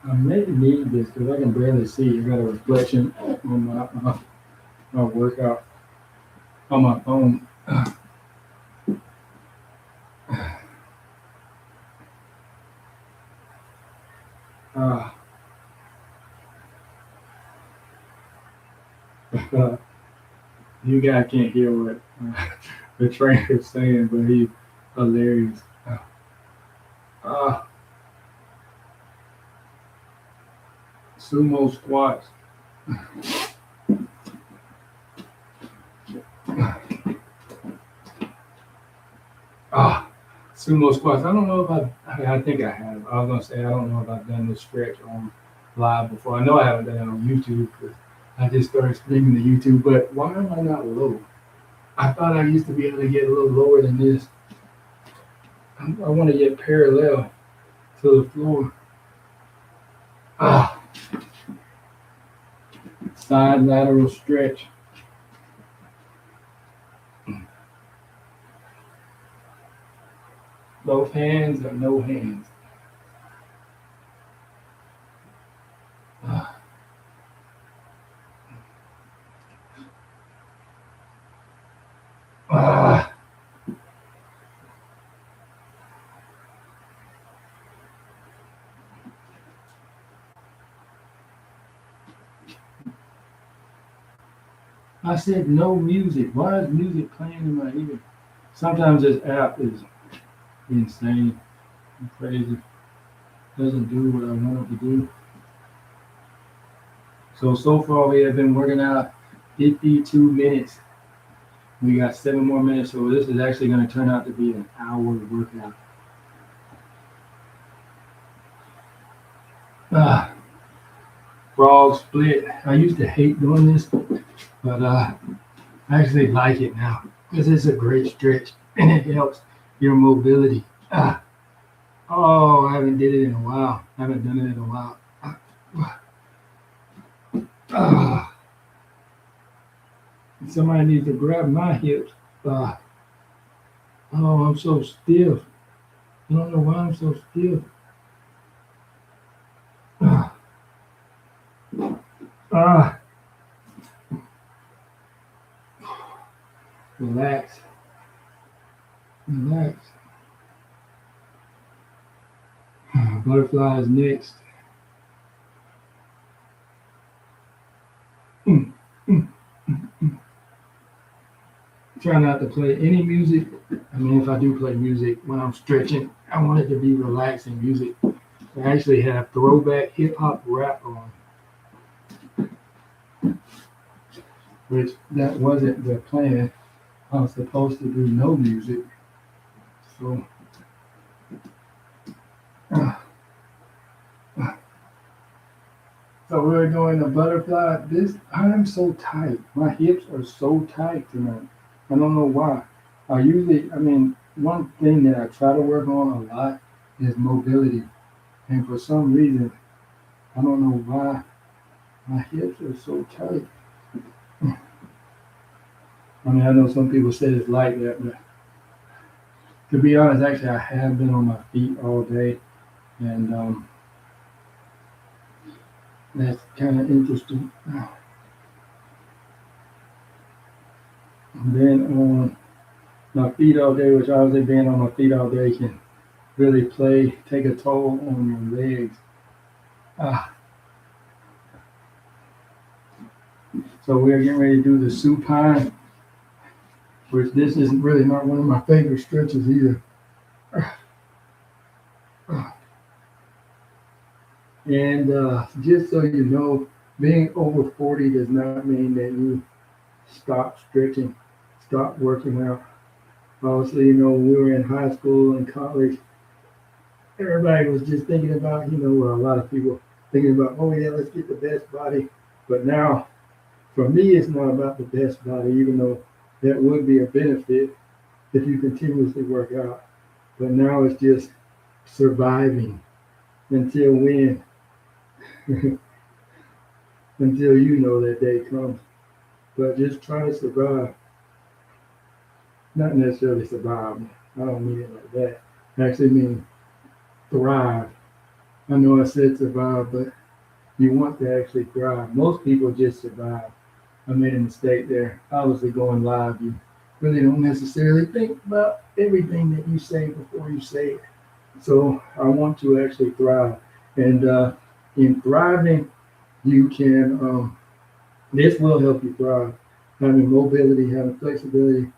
I may need this because I can barely see. I got a reflection on my workout on my phone. You guys can't hear what the trainer's saying, but he's hilarious. Sumo squats. Sumo squats. I don't know if I think I have. I was gonna say I don't know if I've done this stretch on live before. I know I haven't done it on YouTube because I just started streaming to YouTube. But why am I not low? I thought I used to be able to get a little lower than this. I want to get parallel to the floor. Ah, side lateral stretch. Both hands or no hands. Ah, ah. I said no music. Why is music playing in my ear? Sometimes this app is insane and crazy. Doesn't do what I want it to do. So far we have been working out 52 minutes. We got 7 more minutes, so this is actually going to turn out to be an hour workout. Ah, frog split. I used to hate doing this, but I actually like it now because it's a great stretch and it helps your mobility. Ah, oh, I haven't did it in a while. I haven't done it in a while. Ah, somebody needs to grab my hips. Ah, oh, I'm so stiff. I don't know why I'm so stiff. Ah, ah, relax, relax. Butterfly is next. Mm, mm. Try not to play any music. I mean, if I do play music when I'm stretching, I want it to be relaxing music. I actually have throwback hip hop rap on, which that wasn't the plan. I was supposed to do no music. So, uh, so we're doing a butterfly. This I am so tight. My hips are so tight tonight. I don't know why. I mean, one thing that I try to work on a lot is mobility, and for some reason, I don't know why my hips are so tight. I mean, I know some people say it's like that, but to be honest, actually, I have been on my feet all day, and that's kind of interesting. Being on my feet all day, which obviously being on my feet all day can really take a toll on your legs. Ah, so we're getting ready to do the supine, which this is really not one of my favorite stretches either. And just so you know, being over 40 does not mean that you stop stretching, stop working out. Obviously, when we were in high school and college, everybody was just thinking about, well, a lot of people thinking about, oh yeah, let's get the best body. But now, for me, it's not about the best body, even though that would be a benefit if you continuously work out. But now it's just surviving until when, until that day comes. But just try to survive, not necessarily survive. I don't mean it like that. I actually mean thrive. I know I said survive, but you want to actually thrive. Most people just survive. I made a mistake there. Obviously, going live, you really don't necessarily think about everything that you say before you say it. So I want to actually thrive. And in thriving, you can, this will help you thrive. Having mobility, having flexibility,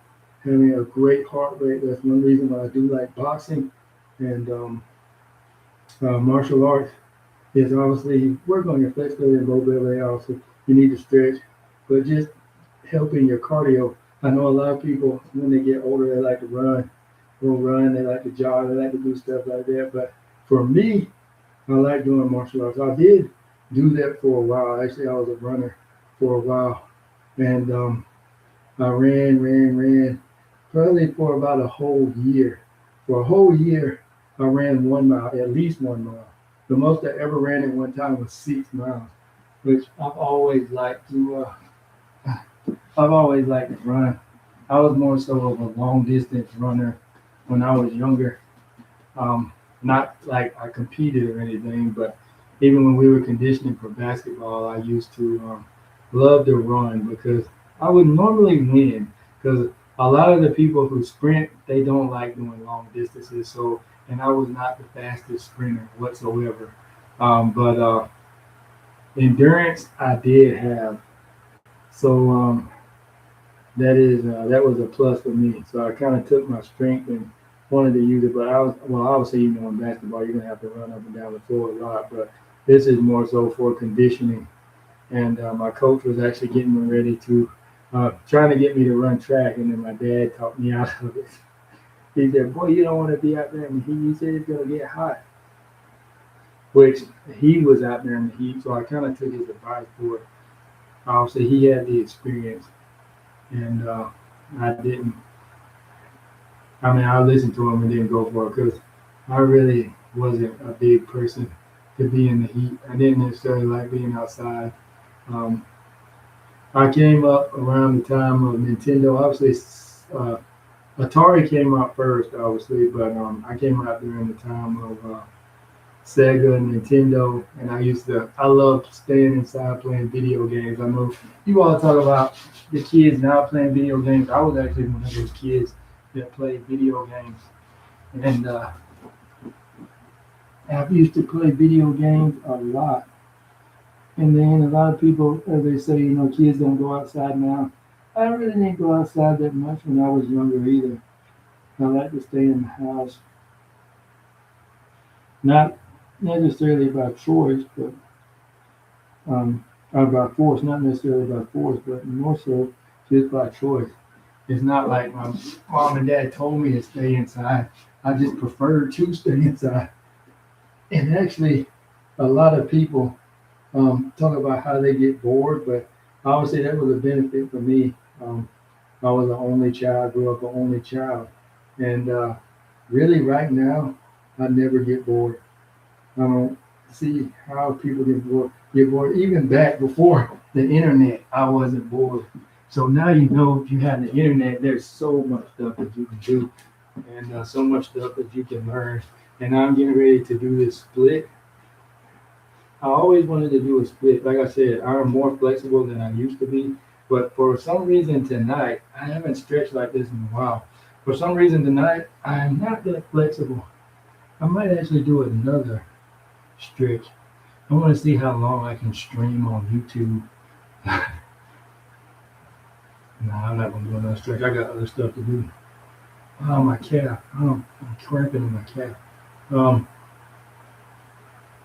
having a great heart rate. That's one reason why I do like boxing and martial arts is obviously work on your flexibility and mobility. Also, you need to stretch, but just helping your cardio. I know a lot of people when they get older, they like to run, they like to jog, they like to do stuff like that. But for me, I like doing martial arts. I did do that for a while. Actually, I was a runner for a while, and I ran, probably for about a whole year. For a whole year, I ran 1 mile, at least 1 mile. The most I ever ran at one time was 6 miles, which I've always liked to run. I was more so of a long distance runner when I was younger. Not like I competed or anything, but even when we were conditioning for basketball, I used to love to run because I would normally win. Because a lot of the people who sprint, they don't like doing long distances. So, and I was not the fastest sprinter whatsoever. But endurance, I did have. So that was a plus for me. So I kind of took my strength and wanted to use it. But obviously, in basketball, you're gonna have to run up and down the floor a lot. But this is more so for conditioning. And my coach was actually getting me ready to trying to get me to run track, and then my dad talked me out of it. He said, "Boy, you don't want to be out there in the heat." He said it's gonna get hot, which he was out there in the heat. So I kind of took his advice for it. Obviously, he had the experience, and I didn't. I mean, I listened to him and didn't go for it because I really wasn't a big person to be in the heat. I didn't necessarily like being outside. Um, I came up around the time of Nintendo. Obviously, Atari came out first, obviously, but I came out during the time of Sega and Nintendo, and I loved staying inside playing video games. I know you all talk about the kids now playing video games. I was actually one of those kids that played video games, and I used to play video games a lot. And then a lot of people, as they say, kids don't go outside now. I really didn't go outside that much when I was younger either. I like to stay in the house, not necessarily by choice, but or by force, not necessarily by force, but more so just by choice. It's not like my mom and dad told me to stay inside. I just preferred to stay inside. And actually, a lot of people talk about how they get bored, but I would say that was a benefit for me. I was an only child, grew up an only child, and really right now, I never get bored. I don't see how people get bored. Get bored. Even back before the internet, I wasn't bored. So now if you have the internet, there's so much stuff that you can do, and so much stuff that you can learn. And I'm getting ready to do this split. I always wanted to do a split. Like I said, I'm more flexible than I used to be. But for some reason tonight, I haven't stretched like this in a while. For some reason tonight, I'm not that flexible. I might actually do another stretch. I want to see how long I can stream on YouTube. No, I'm not going to do another stretch. I got other stuff to do. Oh, my calf. Oh, I'm cramping in my calf.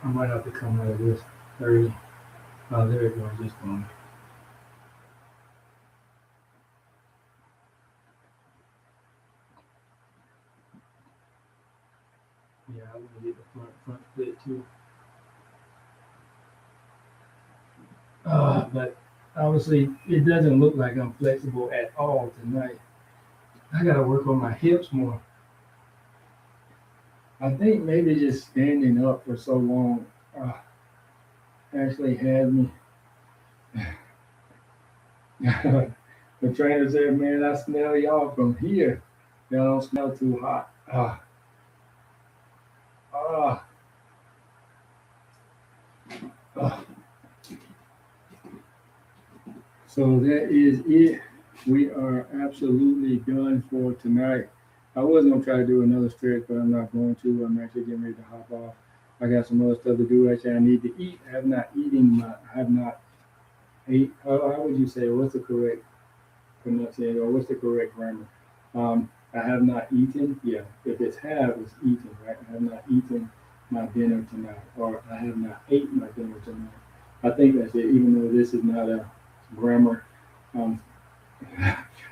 I might have to come out of this early. Oh, there it goes. It's gone. Yeah, I'm going to get the front split too. But obviously, it doesn't look like I'm flexible at all tonight. I got to work on my hips more. I think maybe just standing up for so long actually had me. The trainer said, "Man, I smell y'all from here. Y'all don't smell too hot." Ah, ah. So that is it. We are absolutely done for tonight. I was gonna try to do another stretch, but I'm not going to. I'm actually getting ready to hop off. I got some other stuff to do. Actually, I need to eat. I have not ate. How would you say? What's the correct pronunciation, or what's the correct grammar? I have not eaten. Yeah, if it's have, it's eaten, right? I have not eaten my dinner tonight, or I have not ate my dinner tonight. I think that's it. Even though this is not a grammar, um,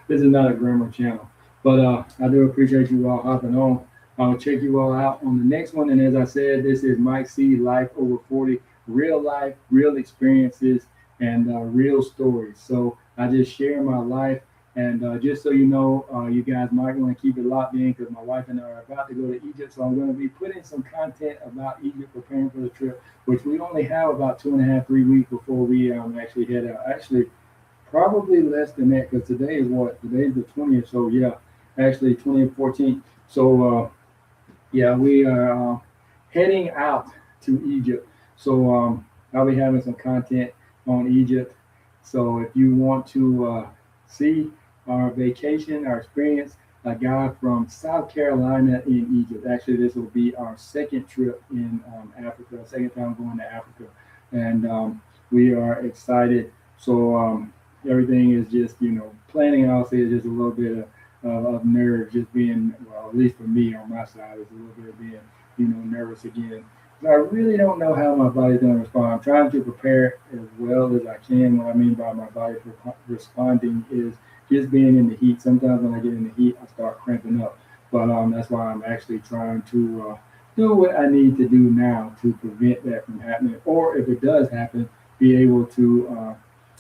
this is not a grammar channel. But I do appreciate you all hopping on. I'll check you all out on the next one. And as I said, this is Mike Cee, Life Over 40, real life, real experiences, and real stories. So I just share my life And just so you know, you guys might want to keep it locked in because my wife and I are about to go to Egypt. So I'm going to be putting some content about Egypt, preparing for the trip, which we only have about 2.5, 3 weeks before we actually head out. Actually, probably less than that because today is what? Today is the 20th. So yeah, actually 20th, 14th. So yeah, we are heading out to Egypt. So I'll be having some content on Egypt. So if you want to see our vacation, our experience, a guy from South Carolina in Egypt. Actually, this will be our second trip in Africa, second time going to Africa. And we are excited. So everything is just, planning, I'll say, is just a little bit of nerve, just being, well, at least for me on my side, is a little bit of being, nervous again. So I really don't know how my body's going to respond. I'm trying to prepare as well as I can. What I mean by my body responding is just being in the heat. Sometimes when I get in the heat, I start cramping up. But that's why I'm actually trying to do what I need to do now to prevent that from happening. Or if it does happen, be able to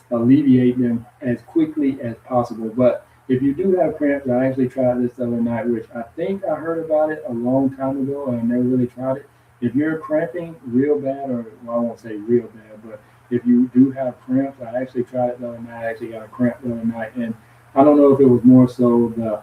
alleviate them as quickly as possible. But if you do have cramps, I actually tried this the other night, which I think I heard about it a long time ago and I never really tried it. If you're cramping real bad, or well, I won't say real bad, but if you do have cramps, I actually tried it the other night. I actually got a cramp the other night, and I don't know if it was more so the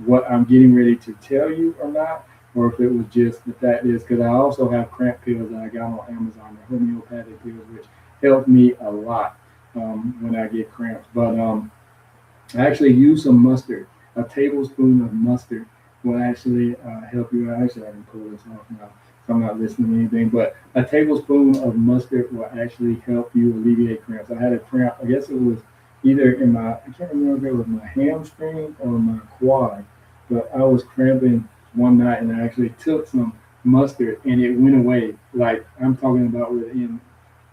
what I'm getting ready to tell you or not, or if it was just the fact is because I also have cramp pills that I got on Amazon, the homeopathic pills, which help me a lot when I get cramps. But I actually use some mustard. A tablespoon of mustard will actually help you. Actually, I can pull this off now. So I'm not listening to anything, but a tablespoon of mustard will actually help you alleviate cramps. I had a cramp. I guess it was either in my, I can't remember if it was my hamstring or my quad, but I was cramping one night and I actually took some mustard and it went away. Like I'm talking about within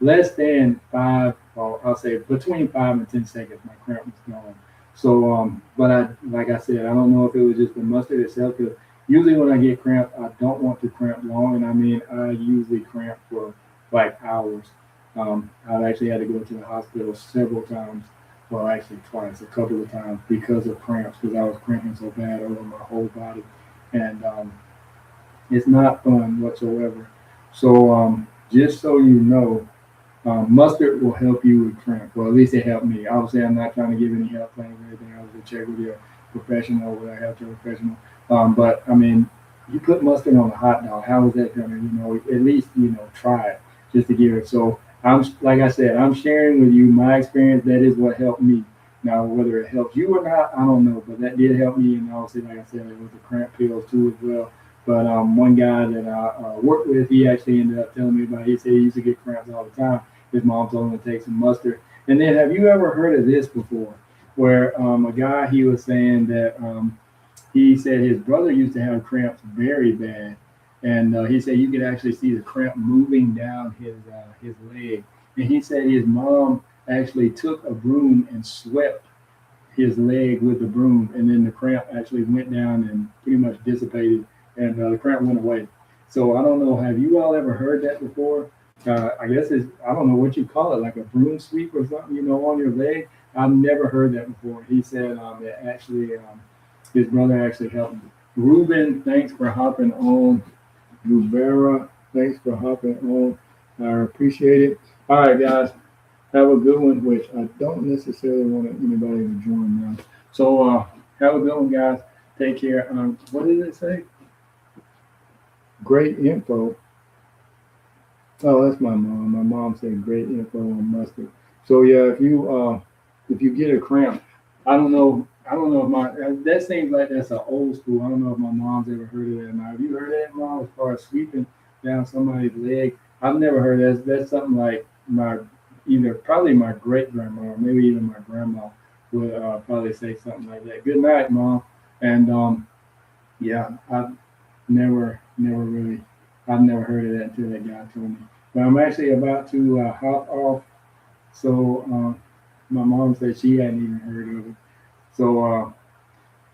less than five, or I'll say between 5 and 10 seconds, my cramp was gone. So, but like I said, I don't know if it was just the mustard itself. Because usually when I get cramp, I don't want to cramp long, and I mean, I usually cramp for like hours. I've actually had to go to the hospital several times, well, actually twice, a couple of times because of cramps, because I was cramping so bad over my whole body, and it's not fun whatsoever. So, just so you know, mustard will help you with cramp. Well, at least it helped me. Obviously, I'm not trying to give any health plans or anything. I was to check with your professional, with a healthcare professional. But I mean, you put mustard on a hot dog. How is that going to, at least try it just to give it. So I'm like I said, I'm sharing with you my experience. That is what helped me. Now, whether it helps you or not, I don't know. But that did help me, and obviously, like I said, it was the cramp pills too as well. But one guy that I worked with, he actually ended up telling me about it. He said he used to get cramps all the time. His mom told him to take some mustard. And then, have you ever heard of this before? Where a guy, he was saying that he said his brother used to have cramps very bad, and he said you could actually see the cramp moving down his leg. And he said his mom actually took a broom and swept his leg with the broom, and then the cramp actually went down and pretty much dissipated, and the cramp went away. So I don't know. Have you all ever heard that before? I guess it's, I don't know what you call it, like a broom sweep or something, on your leg. I've never heard that before. He said that actually his brother actually helped me. Ruben, thanks for hopping on. Rubera, thanks for hopping on. I appreciate it. All right, guys. Have a good one, which I don't necessarily want anybody to join now. So have a good one, guys. Take care. What did it say? Great info. Oh, that's my mom. My mom said great info on mustard. So yeah, if you get a cramp, I don't know. I don't know if my that seems like that's an old school. I don't know if my mom's ever heard of that. Now, have you heard of that, mom? As far as sweeping down somebody's leg, I've never heard that. That's something like my either probably my great grandma or maybe even my grandma would probably say something like that. Good night, mom. And yeah, never really, I've never heard of that until that guy told me. But I'm actually about to hop off. So my mom said she hadn't even heard of it. So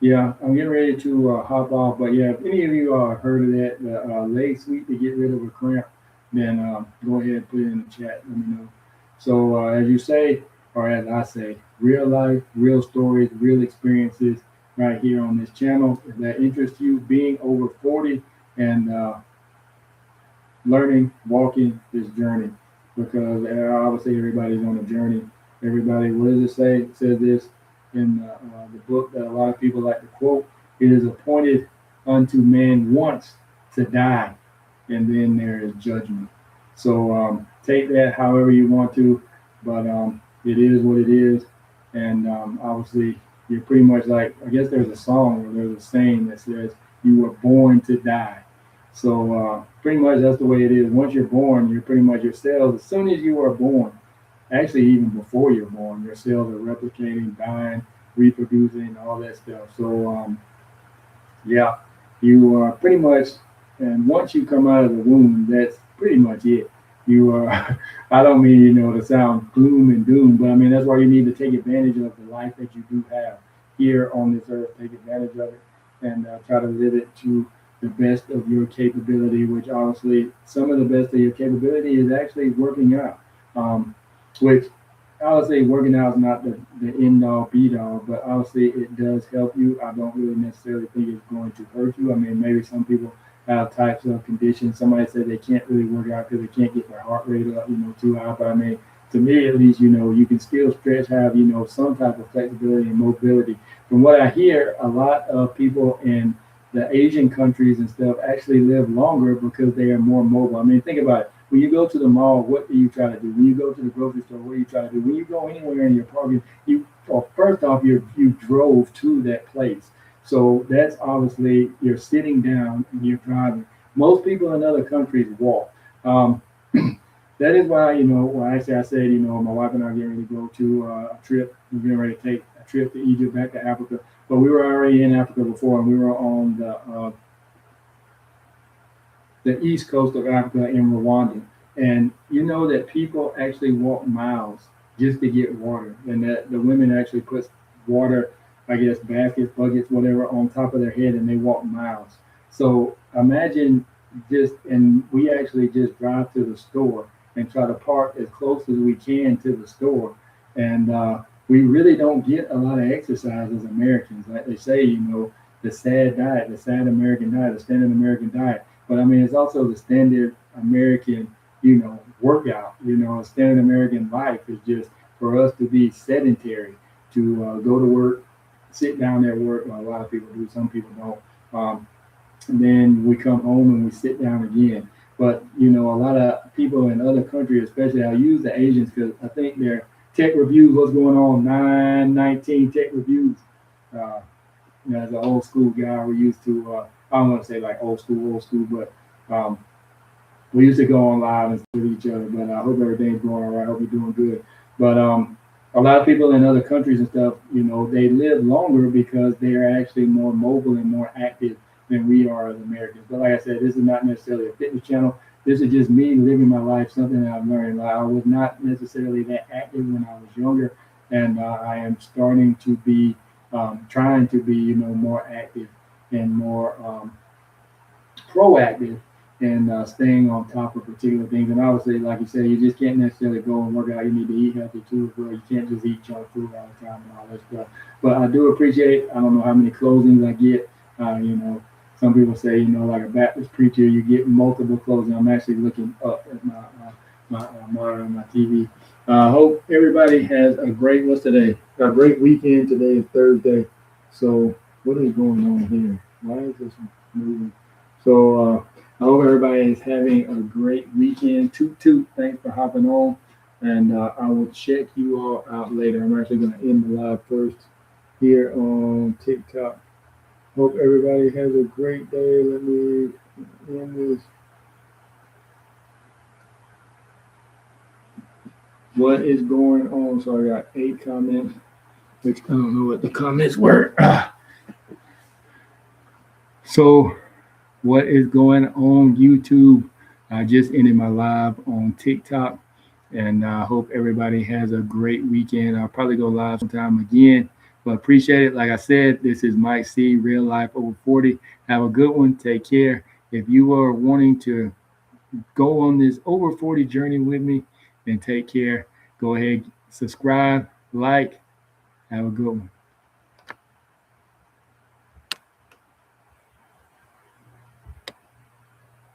yeah, I'm getting ready to hop off. But yeah, if any of you heard of that, the leg sweep to get rid of a cramp, then go ahead and put it in the chat. Let me know. So as you say, or as I say, real life, real stories, real experiences right here on this channel. If that interests you, being over 40 and learning, walking this journey, because obviously everybody's on a journey. Everybody, what does it say? It says this in the book that a lot of people like to quote. It is appointed unto man once to die, and then there is judgment. So take that however you want to, but it is what it is. And obviously, you're pretty much like, I guess there's a song or there's a saying that says, you were born to die. So pretty much that's the way it is. Once you're born, you're pretty much your cells. As soon as you are born, actually even before you're born, your cells are replicating, dying, reproducing, all that stuff. So yeah, you are pretty much, and once you come out of the womb, that's pretty much it. You are, I don't mean, to sound gloom and doom, but I mean, that's why you need to take advantage of the life that you do have here on this earth. Take advantage of it and try to live it to the best of your capability, which obviously some of the best of your capability is actually working out, which I would say working out is not the end all be all, but obviously it does help you. I don't really necessarily think it's going to hurt you. I mean, maybe some people have types of conditions. Somebody said they can't really work out because they can't get their heart rate up, too high. But I mean, to me at least, you can still stretch, have, some type of flexibility and mobility. From what I hear, a lot of people in the Asian countries and stuff actually live longer because they are more mobile. I mean, think about it. When you go to the mall, what do you try to do? When you go to the grocery store, what do you try to do? When you go anywhere in your parking, well, first off, you drove to that place. So that's obviously you're sitting down and you're driving. Most people in other countries walk. Um, that is why, well, actually I said, my wife and I are getting ready to go to a trip. We're getting ready to take a trip to Egypt, back to Africa. But we were already in Africa before, and we were on the east coast of Africa in Rwanda. And you know that people actually walk miles just to get water, and that the women actually put water, I guess, baskets, buckets, whatever, on top of their head, and they walk miles. So imagine just, and we actually just drive to the store and try to park as close as we can to the store. And we really don't get a lot of exercise as Americans. Like they say, the sad diet, the sad American diet, the standard American diet. But I mean, it's also the standard American, workout. Standard American life is just for us to be sedentary, to go to work, sit down at work. Well, a lot of people do, some people don't. And then we come home and we sit down again. But a lot of people in other countries, especially I use the Asians because I think their tech reviews, what's going on, 919 tech reviews. Uh, as an old school guy, we used to, I don't want to say like old school, but um, we used to go on live and with each other. But I hope everything's going all right. I hope you're doing good. But a lot of people in other countries and stuff, they live longer because they are actually more mobile and more active than we are as Americans. But like I said, this is not necessarily a fitness channel. This is just me living my life, something that I've learned. Like, I was not necessarily that active when I was younger, and I am starting to be, trying to be, more active and more proactive and staying on top of particular things. And obviously, like you said, you just can't necessarily go and work out. You need to eat healthy too as well. You can't just eat junk food all the time and all that stuff. But I do appreciate, I don't know how many closings I get. Some people say, like a Baptist preacher, you get multiple closings. I'm actually looking up at my monitor on my TV. I hope everybody has a great, what's today? A great weekend. Today is Thursday. So what is going on here? Why is this moving? So I hope everybody is having a great weekend. Toot toot. Thanks for hopping on. And I will check you all out later. I'm actually going to end the live first here on TikTok. Hope everybody has a great day. Let me end this. What is going on? So I got 8 comments, which I don't know what the comments were. So what is going on YouTube? I just ended my live on TikTok, and I hope everybody has a great weekend. I'll probably go live sometime again, but appreciate it. Like I said, this is Mike Cee, Real Life Over 40. Have a good one. Take care. If you are wanting to go on this over 40 journey with me, then take care. Go ahead, subscribe, like, Have a good one.